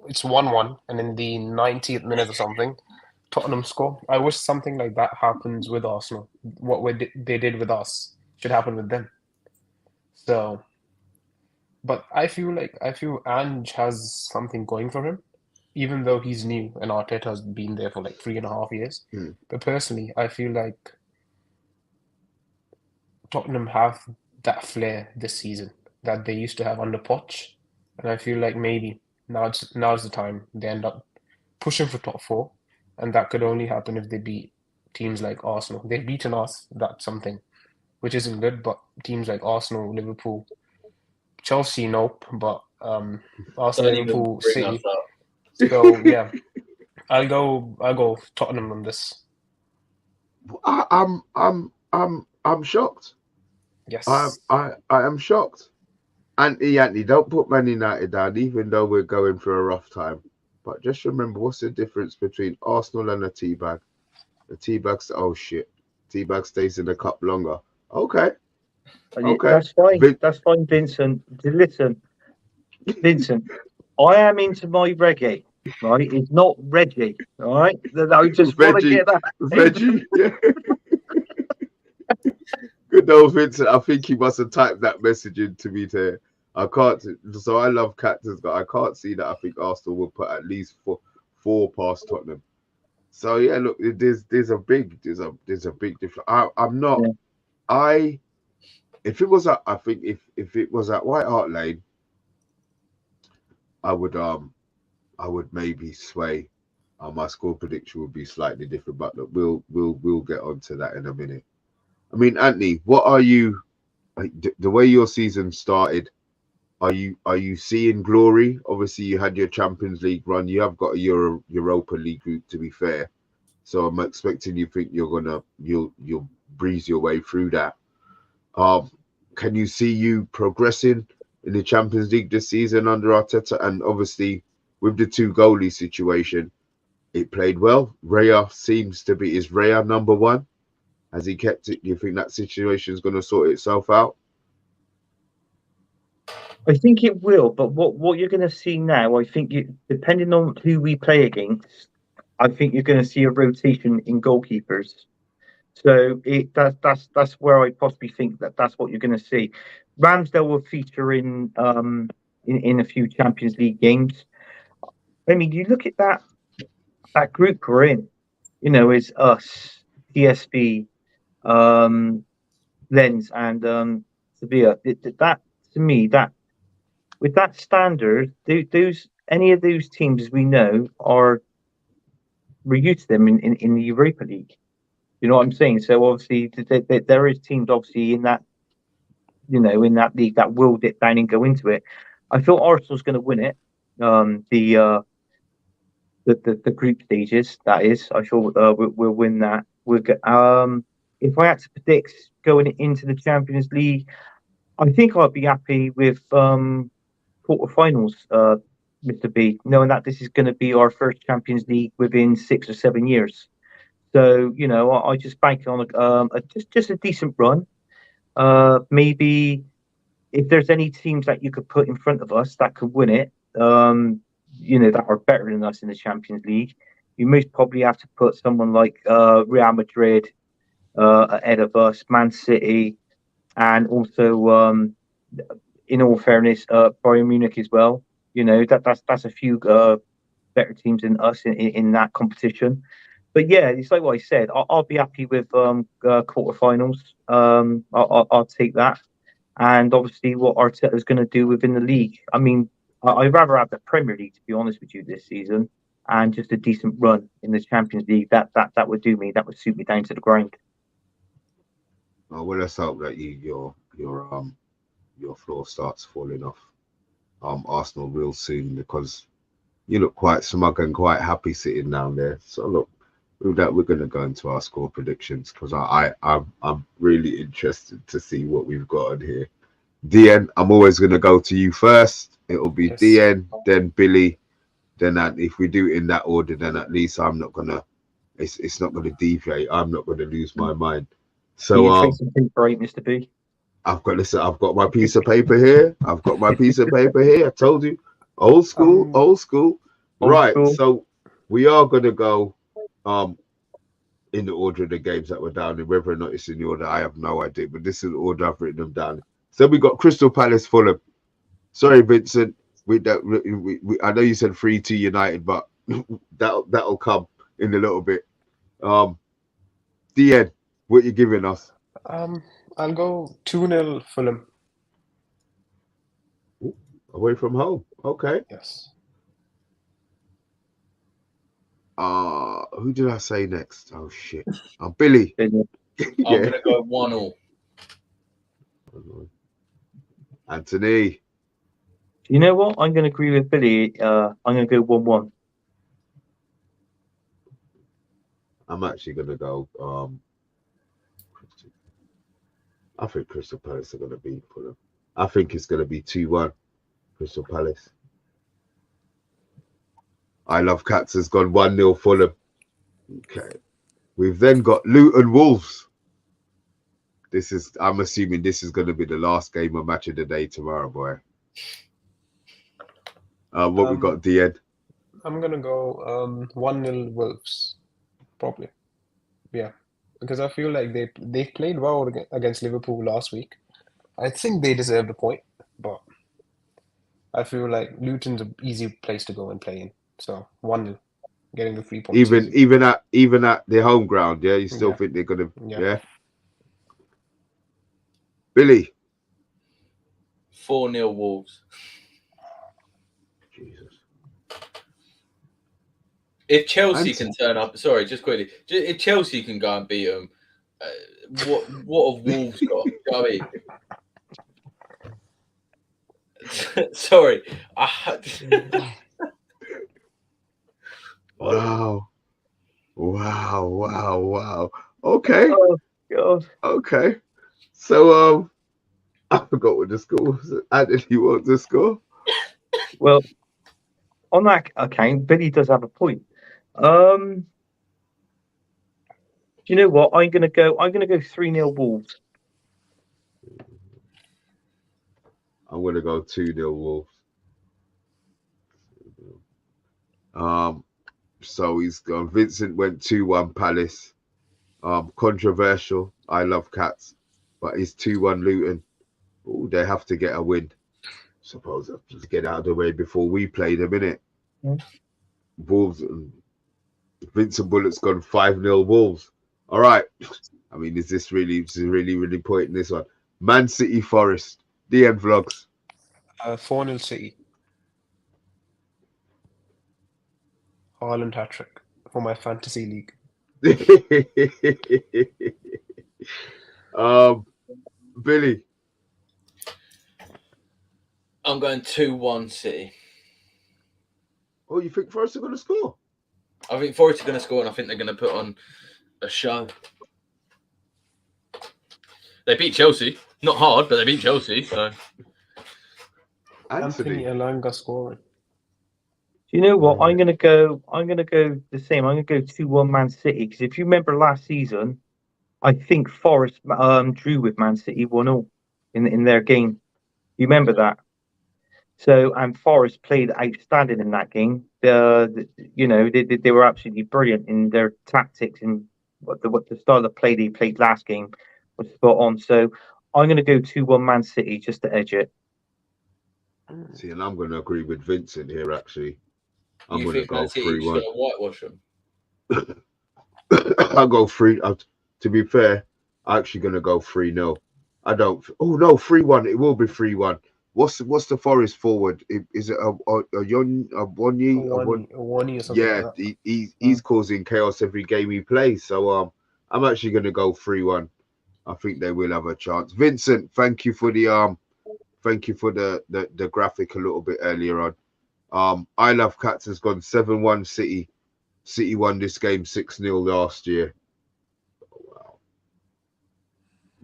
it's 1-1, and in the 90th minute or something, Tottenham score. I wish something like that happens with Arsenal. What they did with us should happen with them. So, but I feel Ange has something going for him, even though he's new and Arteta has been there for like 3.5 years. But personally, I feel like Tottenham have that flair this season that they used to have under Poch, and I feel like maybe now's the time they end up pushing for top 4, and that could only happen if they beat teams like Arsenal. They've beaten us, that's something, which isn't good, but teams like Arsenal, Liverpool, Chelsea, nope, but Arsenal, Liverpool, City. So yeah, I'll go Tottenham on this. I'm shocked. Yes, I am shocked. Anthony, don't put Man United down, even though we're going through a rough time. But just remember, what's the difference between Arsenal and a tea bag? The tea bag's tea bag stays in the cup longer. Okay. That's fine. That's fine, Vincent. Listen, Vincent, I am into my reggae. right, is not Reggie. All right, I just want to Veggie, get that. Veggie. Yeah. Good old Vincent. I think he must have typed that message in to me to. I can't. So I love captains, but I can't see that. I think Arsenal will put at least four past Tottenham. So yeah, look, there's a big difference. I'm not. Yeah. If it was at, I think if it was at White Hart Lane, I would maybe sway. My score prediction would be slightly different, but look, we'll get onto that in a minute. I mean, Anthony, what are you? The way your season started, are you seeing glory? Obviously, you had your Champions League run. You have got a Europa League group, to be fair. So I'm expecting you think you'll breeze your way through that. Can you see you progressing in the Champions League this season under Arteta? And obviously, with the two goalie situation, it played well. Raya is Raya number one? Has he kept it? Do you think that situation is going to sort itself out? I think it will, but what you're going to see now, I think depending on who we play against, I think you're going to see a rotation in goalkeepers. So that's where I possibly think that's what you're going to see. Ramsdale will feature in a few Champions League games. I mean, you look at that group we're in. You know, is us, TSB, Lens, and Sevilla. That to me, that with that standard, those any of those teams we know we're used to them in the Europa League. You know what I'm saying? So obviously there is teams obviously in that in that league that will dip down and go into it. I feel Arsenal's going to win it. The group stages, that is. I feel we'll win that. If I had to predict going into the Champions League, I think I'd be happy with quarterfinals, Mr. B, knowing that this is going to be our first Champions League within 6 or 7 years. So I just bank on just a decent run. Maybe if there's any teams that you could put in front of us that could win it, that are better than us in the Champions League, you most probably have to put someone like Real Madrid ahead of us, Man City, and also, in all fairness, Bayern Munich as well. That's a few better teams than us in that competition. But yeah, it's like what I said. I'll be happy with quarterfinals. I'll take that, and obviously what Arteta's going to do within the league. I mean, I'd rather have the Premier League, to be honest with you, this season, and just a decent run in the Champions League. That would do me. That would suit me down to the grind. Well, let's hope that your floor starts falling off Arsenal real soon, because you look quite smug and quite happy sitting down there. So look, with that, we're going to go into our score predictions, because I'm really interested to see what we've got on here. DN, I'm always going to go to you first. It'll be Yes. DN, then Billy, then if we do it in that order, then at least I'm not gonna. It's not going to deviate. I'm not going to lose my mind. So Right, Mr. B. I've got my piece of paper here. I told you, old school. Right. school. So we are gonna go in the order of the games that were down. And whether or not it's in the order, I have no idea. But this is the order I've written them down. So we got Crystal Palace, Fulham. Sorry, Vincent. We I know you said 3-2 United, but that'll come in a little bit. DN, what you giving us? I'll go 2-0 Fulham. Away from home. Okay. Yes. Who did I say next? Oh shit. Billy. I'm gonna go 1-1. Anthony. You know what? I'm going to agree with Billy. I'm going to go 1-1. I'm actually gonna go. I think Crystal Palace are gonna beat Fulham. I think it's gonna be 2-1 Crystal Palace. I Love Cats has gone 1-0 Fulham. Okay. We've then got Luton Wolves. I'm assuming this is going to be the last game of match of the day tomorrow, boy. What we got, DN? I'm gonna go 1-0 Wolves, probably. Yeah, because I feel like they played well against Liverpool last week. I think they deserved a point, but I feel like Luton's an easy place to go and play in. So 1-0, getting the 3 points. Even at their home ground, yeah. You still Yeah. think they're gonna, Yeah. yeah. Billy. 4-0 Wolves. Jesus. If Chelsea can turn up, sorry, just quickly, if Chelsea can go and beat them, what have Wolves got? You know what I mean? Sorry. Wow. Wow. Okay. Oh God. Okay. So I forgot what the score was. Anthony, what the score? Well, on that account, Billy does have a point. Do you know what? I'm gonna go 3-0 Wolves. I'm gonna go 2-0 Wolves. So he's gone. Vincent went 2-1 Palace. Controversial. I love Cats, but he's 2-1 Luton. Oh, they have to get a win. Suppose I have to get out of the way before we play them, innit? Yeah. Wolves. Vincent Bullock's gone 5-0 Wolves. All right. I mean, is this really pointing this one? Man City Forest. DN Vlogs. 4-0 City. Haaland hat-trick for my fantasy league. Billy. I'm going 2-1 City. Oh, you think Forest are going to score? I think Forest are going to score, and I think they're going to put on a show. They beat Chelsea. Not hard, but they beat Chelsea. So Anthony Elanga scoring. Do you know what? I'm gonna go the same. I'm gonna go 2-1 Man City, because if you remember last season, I think Forest drew with Man City 1-0 in their game. You remember that? So, and Forest played outstanding in that game. They were absolutely brilliant in their tactics, and what the style of play they played last game was spot on. So I'm going to go 2-1 Man City just to edge it. See, and I'm going to agree with Vincent here, actually. I'm you going to think go Man City's 3-1. going to whitewash them? I'll go 3. To be fair, I'm actually going to go 3-0. I don't. Oh, no, 3-1. It will be 3-1. What's the Forest forward? Is it a Wonyi? Or something Yeah, like that. he's causing chaos every game he plays. So I'm actually going to go 3-1. I think they will have a chance. Vincent, thank you for the graphic a little bit earlier on. I Love Cats has gone 7-1 City. City won this game 6-0 last year. Wow.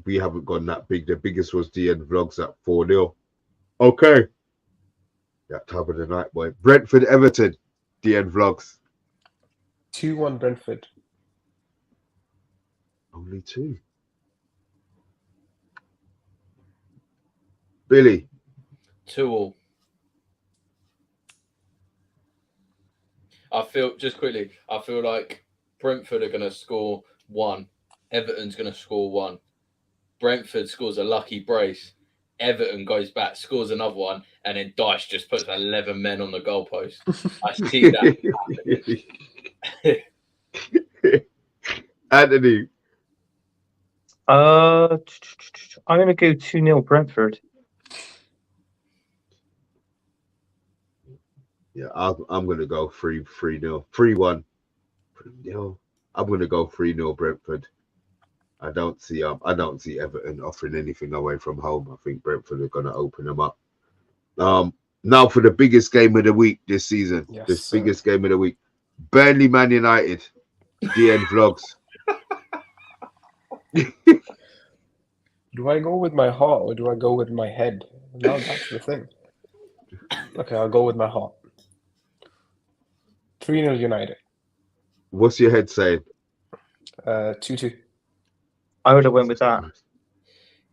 We haven't gone that big. The biggest was DN Vlogs at 4-0. Okay. Yeah, top of the night, boy. Brentford Everton. DN Vlogs. 2-1 Brentford. Only 2. Billy. 2-2. I feel like Brentford are going to score 1. Everton's going to score 1. Brentford scores a lucky brace. Everton goes back, scores another one, and then Dyche just puts 11 men on the goalpost. I see that happening. Anthony. I'm going to go 2-0 Brentford. Yeah, I'm going to go 3-0. 3-1. 3-0. I'm going to go 3-0 Brentford. I don't see Everton offering anything away from home. I think Brentford are going to open them up. Now for the biggest game of the week this season. Yes, biggest game of the week. Burnley Man United. DN Vlogs. Do I go with my heart or do I go with my head? Now that's the thing. Okay, I'll go with my heart. 3-0 United. What's your head saying? 2-2. I would have went with that.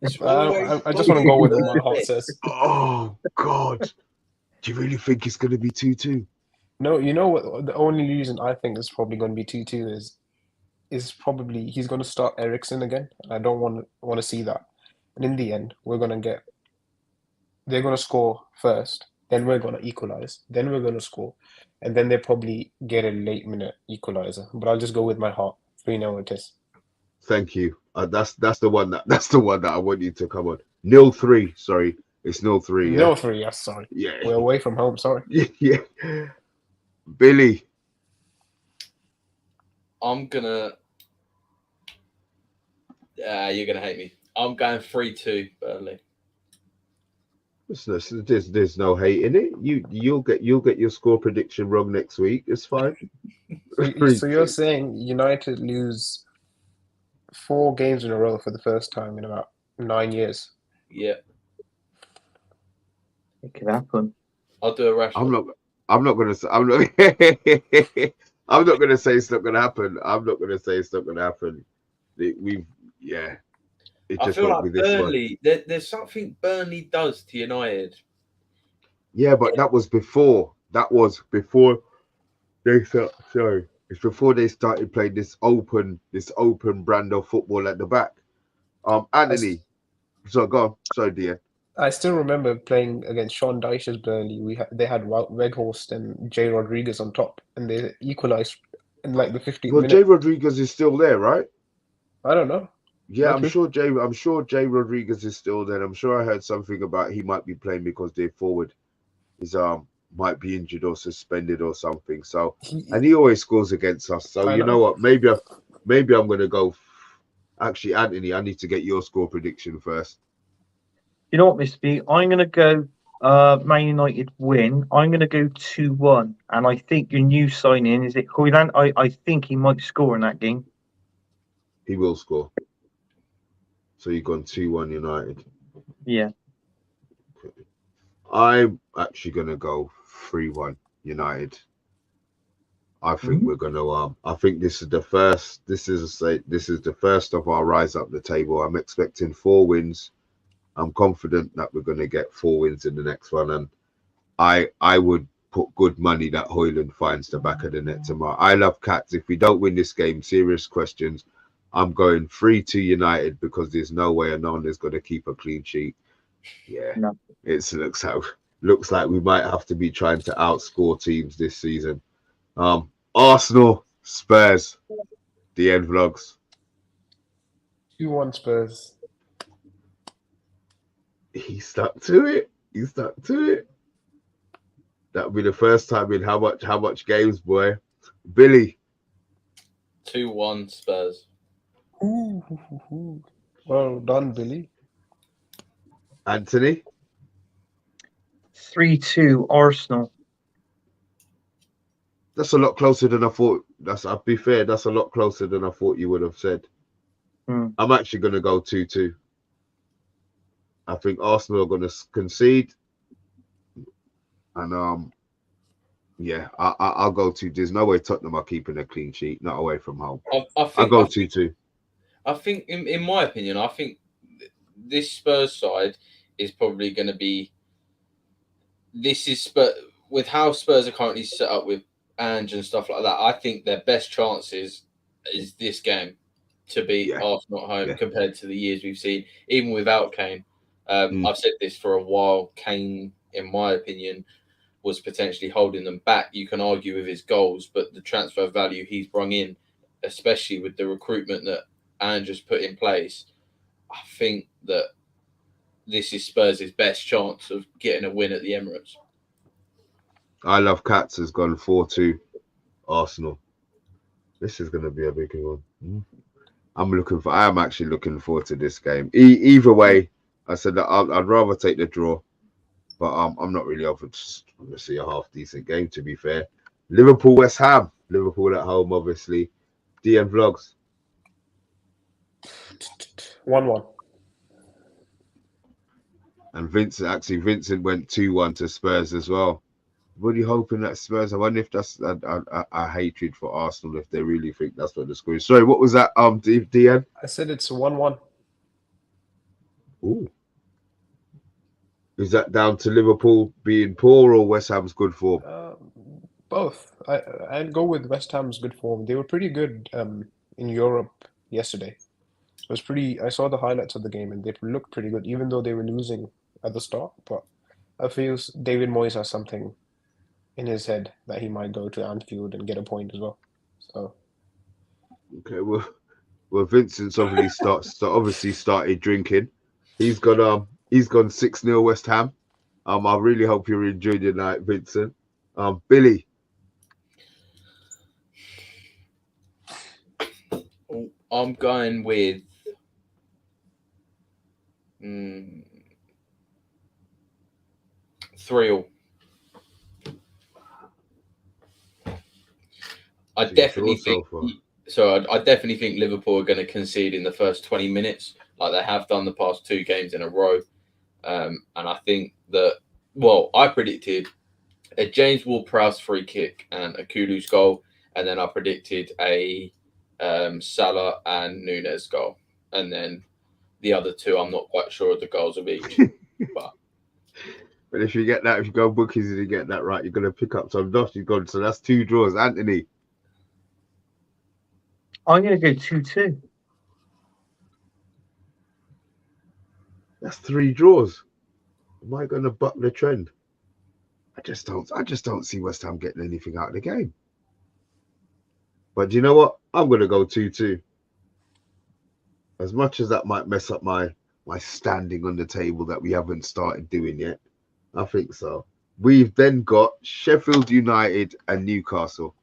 I just want to go with what my heart says. Oh, God. Do you really think it's going to be 2-2? No, you know what? The only reason I think it's probably going to be 2-2 is probably he's going to start Ericsson again. I don't want to see that. And in the end, they're going to score first, then we're going to equalize, then we're going to score, and then they probably get a late minute equalizer. But I'll just go with my heart. 3-0 it is. Thank you. That's the one that I want you to come on. 0-3. Sorry, it's 0-3. Yeah. 0-3. Yes, sorry. Yeah. We're away from home. Sorry. Yeah. Billy. I'm gonna. You're gonna hate me. I'm going 3-2 Burnley. There's no hate in it. You'll get your score prediction wrong next week. It's fine. So you're saying United lose 4 games in a row for the first time in about 9 years? Yeah, It could happen. I'll do a rash. I'm not gonna say I'm not I'm not gonna say it's not gonna happen. I'm not gonna say it's not gonna happen. It I just feel won't like be this one. Burnley. There's something Burnley does to United. Yeah, but that was before. That was before they sorry. It's before they started playing this open brand of football at the back. Anthony. So go on. Sorry, dear. I still remember playing against Sean Dyche's Burnley. They had Weghorst and Jay Rodriguez on top, and they equalized in like the 15th Well, minute. Jay Rodriguez is still there, right? I don't know. Yeah, Maybe. I'm sure Jay Rodriguez is still there. I'm sure I heard something about he might be playing because their forward is might be injured or suspended or something. So and he always scores against us. So you know what? Maybe I'm gonna go. Actually, Anthony, I need to get your score prediction first. You know what, Mr. B? I'm going to go Man United win. I'm going to go 2-1. And I think your new signing, is it Hoyland? I think he might score in that game. He will score. So you've gone 2-1 United. Yeah. Okay. I'm actually going to go 3-1 United. I think we're going to I think this is the first of our rise up the table. I'm expecting 4 wins. I'm confident that we're going to get 4 wins in the next one, and I would put good money that Højlund finds the back of the net tomorrow. I love Cats. If we don't win this game, serious questions. I'm going 3-2 United because there's no way Ananda's going to keep a clean sheet. Yeah, No. it looks like we might have to be trying to outscore teams this season. Arsenal, Spurs, the end vlogs. 2-1 Spurs. He stuck to it. That'll be the first time in how much games, boy. Billy. 2-1 Spurs. Ooh. Well done, Billy. Anthony. 3-2 Arsenal. That's a lot closer than I thought. I'll be fair, that's a lot closer than I thought you would have said. I'm actually going to go 2-2. I think Arsenal are going to concede. And I'll go 2. There's no way Tottenham are keeping a clean sheet, not away from home. I'll go 2-2. I think, in my opinion, I think this Spurs side is probably going to be. This is Spurs, with how Spurs are currently set up with Ange and stuff like that. I think their best chances is this game to beat Arsenal at home compared to the years we've seen, even without Kane. I've said this for a while. Kane, in my opinion, was potentially holding them back. You can argue with his goals, but the transfer value he's brought in, especially with the recruitment that Ange has put in place, I think that this is Spurs' best chance of getting a win at the Emirates. I Love Cats has gone 4-2 Arsenal. This is going to be a big one. I am actually looking forward to this game. Either way, I said that I'd rather take the draw, but I'm not really offered to see a half decent game, to be fair. Liverpool, West Ham. Liverpool at home, obviously. DN Vlogs. 1-1. And Vincent went 2-1 to Spurs as well. Really hoping that Spurs. I wonder if that's a hatred for Arsenal, if they really think that's what the score is. Sorry, what was that? DN? I said it's 1-1. Ooh. Is that down to Liverpool being poor or West Ham's good form? Both. I'd go with West Ham's good form. They were pretty good in Europe yesterday. It was pretty. I saw the highlights of the game and they looked pretty good, even though they were losing at the start. But I feel David Moyes has something in his head that he might go to Anfield and get a point as well. So Okay, well, Vincent's obviously started drinking. He's gone 6-0 West Ham. I really hope you enjoyed your night, Vincent. Billy. I'm going with 3-3. I definitely think Liverpool are going to concede in the first 20 minutes, like they have done the past 2 games in a row. And I think that, I predicted a James Ward-Prowse free kick and a Kulu's goal, and then I predicted a Salah and Nunes goal, and then the other 2, I'm not quite sure of the goals of each. But if you go bookies and you get that right, you're going to pick up some dosh. So that's 2 draws. Anthony. I'm going to go 2-2. That's 3 draws. Am I going to buck the trend? I just don't see West Ham getting anything out of the game. But do you know what? I'm going to go 2-2. As much as that might mess up my standing on the table that we haven't started doing yet, I think so. We've then got Sheffield United and Newcastle.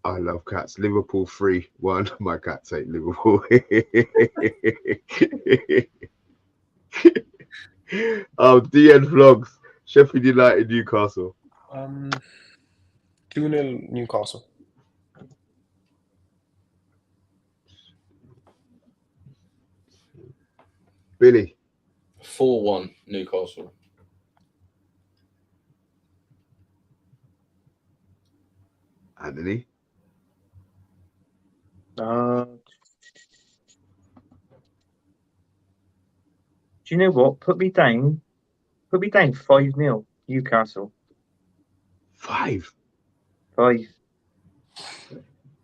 I love cats. Liverpool 3-1. My cats hate Liverpool. DN Vlogs. Sheffield United, Newcastle. 2-0 Newcastle. Billy. 4-1 Newcastle. Anthony. Do you know what? Put me down 5-0 Newcastle. 5. 5.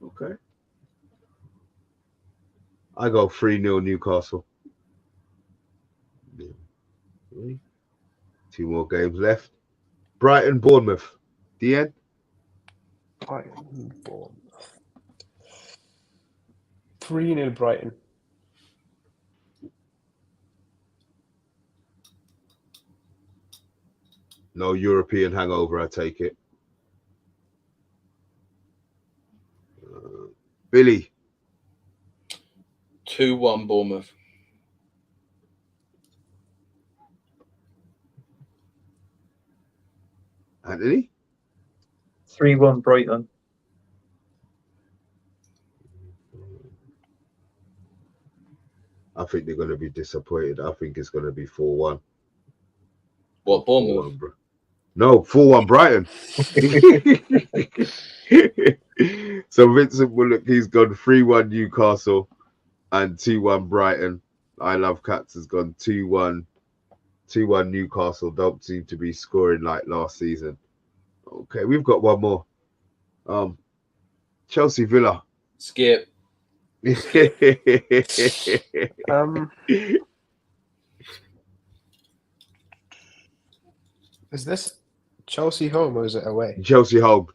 Okay. I go 3-0 Newcastle. 2 more games left. Brighton, Bournemouth. DN. Brighton, Bournemouth. 3-0 Brighton. No European hangover, I take it. Billy. 2-1 Bournemouth. Anthony. 3-1 Brighton. I think they're going to be disappointed. I think it's going to be 4-1. What, Bournemouth? 4-1, no, 4-1 Brighton. So Vincent Bullock, he's gone 3-1 Newcastle and 2-1 Brighton. I Love Cats has gone 2-1 Newcastle. Don't seem to be scoring like last season. Okay, we've got one more. Chelsea Villa. Skip. Is this Chelsea home or is it away? Chelsea home.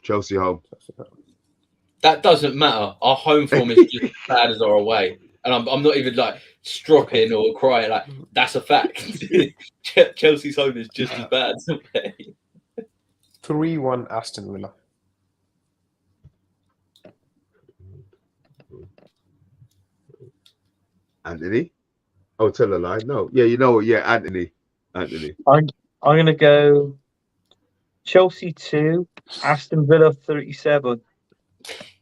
That doesn't matter. Our home form is just as bad as our away. And I'm not even like stropping or crying. Like, that's a fact. Chelsea's home is just as bad as away. 3-1 Aston Villa. Anthony? Oh, tell a lie. No. Yeah, you know what? Yeah, Anthony. I'm going to go Chelsea 2, Aston Villa 37.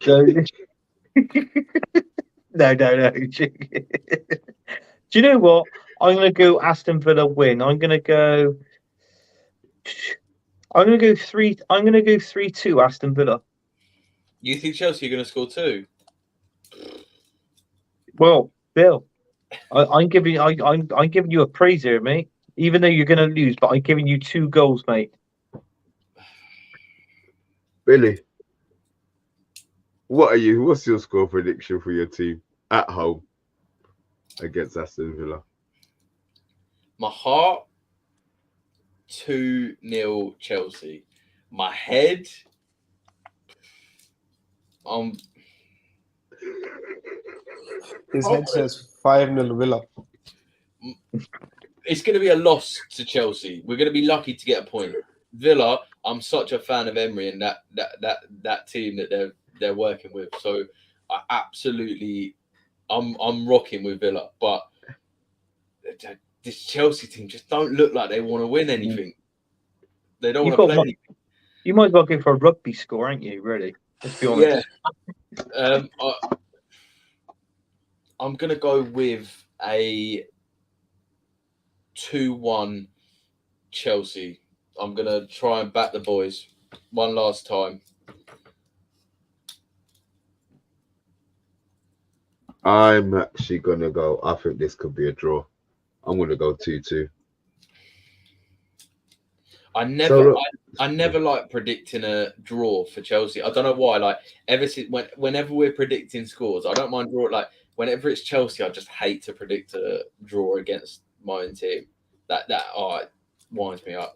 So, no. Do you know what? I'm going to go Aston Villa win. I'm going to go 3-2 Aston Villa. You think Chelsea are going to score 2? Well, Bill, I'm giving you a praise here, mate. Even though you're going to lose, but I'm giving you 2 goals, mate. Billy, what are you? What's your score prediction for your team at home against Aston Villa? My heart, 2-0 Chelsea. My head, His head says 5-0 Villa. it's going to be a loss to Chelsea. We're going to be lucky to get a point. Villa, I'm such a fan of Emery and that team that they're working with. So I absolutely, I'm rocking with Villa. But this Chelsea team just don't look like they want to win anything. They don't want to play anything. You might as well go for a rugby score, aren't you? Really? Let's be honest. Yeah. I'm going to go with a 2-1 Chelsea. I'm going to try and back the boys one last time. I'm actually going to go. I think this could be a draw. I'm going to go 2-2. I never like predicting a draw for Chelsea. I don't know why. Like ever since whenever we're predicting scores, I don't mind draw. Like whenever it's Chelsea, I just hate to predict a draw against my own team. It winds me up.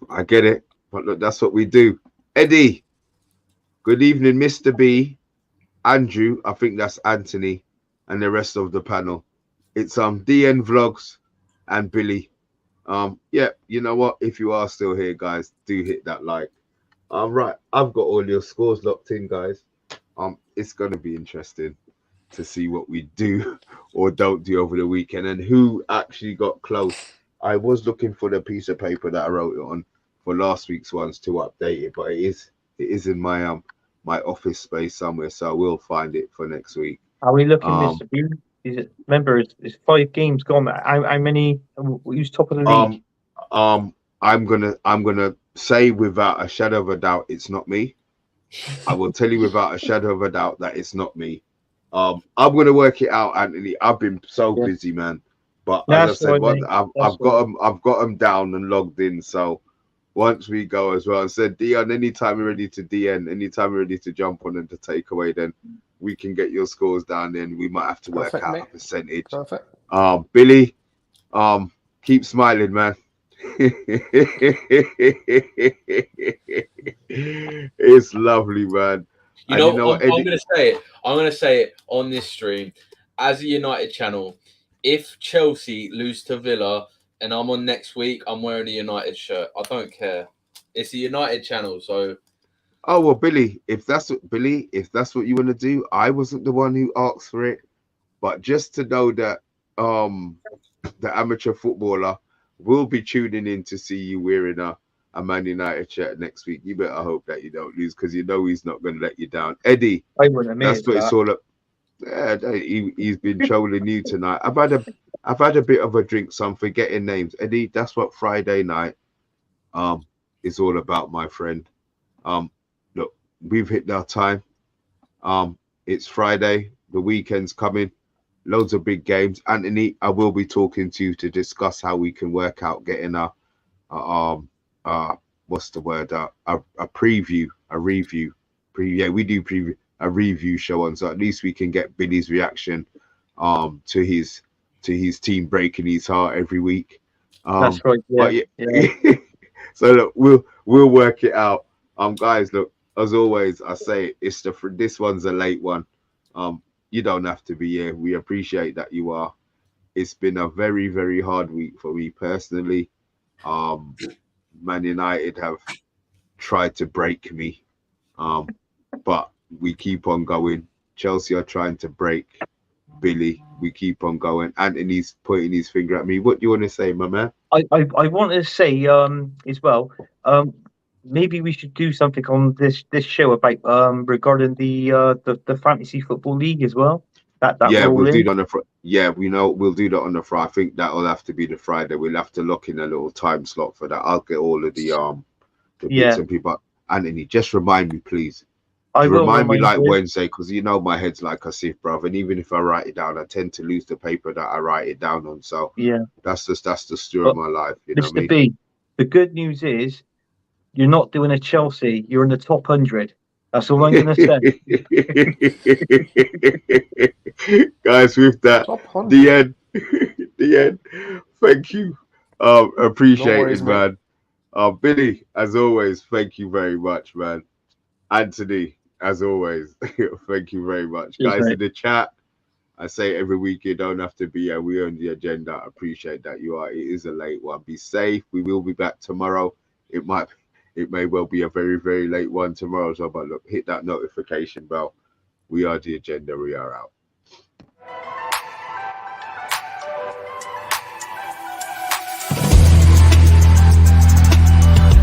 I get it, but look, that's what we do. Eddie, good evening, Mr. B, Andrew. I think that's Anthony, and the rest of the panel. It's DN Vlogs and Billy. Yeah, you know what? If you are still here, guys, do hit that like. Right, I've got all your scores locked in, guys. It's gonna be interesting to see what we do or don't do over the weekend and who actually got close. I was looking for the piece of paper that I wrote it on for last week's ones to update it, but it is in my my office space somewhere, so I will find it for next week. Are we looking, Mr. B? Is it? Remember, it's 5 games gone. How many? Who's top of the league? I'm gonna say without a shadow of a doubt, it's not me. I will tell you without a shadow of a doubt that it's not me. I'm gonna work it out, Anthony. I've been so busy, man. But as I said, I've got them down and logged in. So once we go as well, I said, Dion, anytime you're ready to DN, anytime you're ready to jump on and to take away, then we can get your scores down. Then we might have to work out a percentage. Perfect. Billy, keep smiling, man. It's lovely, man. You know what, I'm gonna say it. I'm gonna say it on this stream as a United channel. If Chelsea lose to Villa and I'm on next week, I'm wearing a United shirt. I don't care. It's a United channel, so. Oh well, Billy. If that's what you want to do, I wasn't the one who asked for it, but just to know that the amateur footballer will be tuning in to see you wearing a Man United shirt next week. You better hope that you don't lose, because you know he's not going to let you down. Eddie, that's what it's all up. Yeah, he's been trolling you tonight. I've had a bit of a drink, so I'm forgetting names. Eddie, that's what Friday night is all about, my friend. Look, we've hit our time. It's Friday, the weekend's coming. Loads of big games. Anthony, I will be talking to you to discuss how we can work out getting a what's the word? A preview, a review. Yeah, we do preview a review show on, so at least we can get Billy's reaction to his team breaking his heart every week. That's right. Yeah. So look, we'll work it out. Guys, look, as always, I say it's this one's a late one. You don't have to be here. We appreciate that you are. It's been a very, very hard week for me personally. Man United have tried to break me, but we keep on going. Chelsea are trying to break Billy. We keep on going. Anthony's pointing his finger at me. What do you want to say, my man? I want to say as well. Maybe we should do something on this show about regarding the fantasy football league as well. We'll do that on the we'll do that on the Friday. I think that'll have to be the Friday. We'll have to lock in a little time slot for that. I'll get all of the bits and people. Anthony, just remind me, please. Remind me like Wednesday, because you know my head's like a sieve, bruv. And even if I write it down, I tend to lose the paper that I write it down on. So yeah, that's the story of my life. You know what I mean? Mr. B, the good news is You're not doing a Chelsea. You're in the top 100. That's all I'm going to say. Guys, with that, Top 100. the end. The end. Thank you. Appreciate No worries, it, man. Billy, as always, thank you very much, man. Anthony, as always, thank you very much. Cheers, Guys mate. in the chat, I say every week you don't have to be here. We on the agenda. I appreciate that you are. It is a late one. Be safe. We will be back tomorrow. It may well be a very, very late one tomorrow. So, but look, hit that notification bell. We are the agenda. We are out.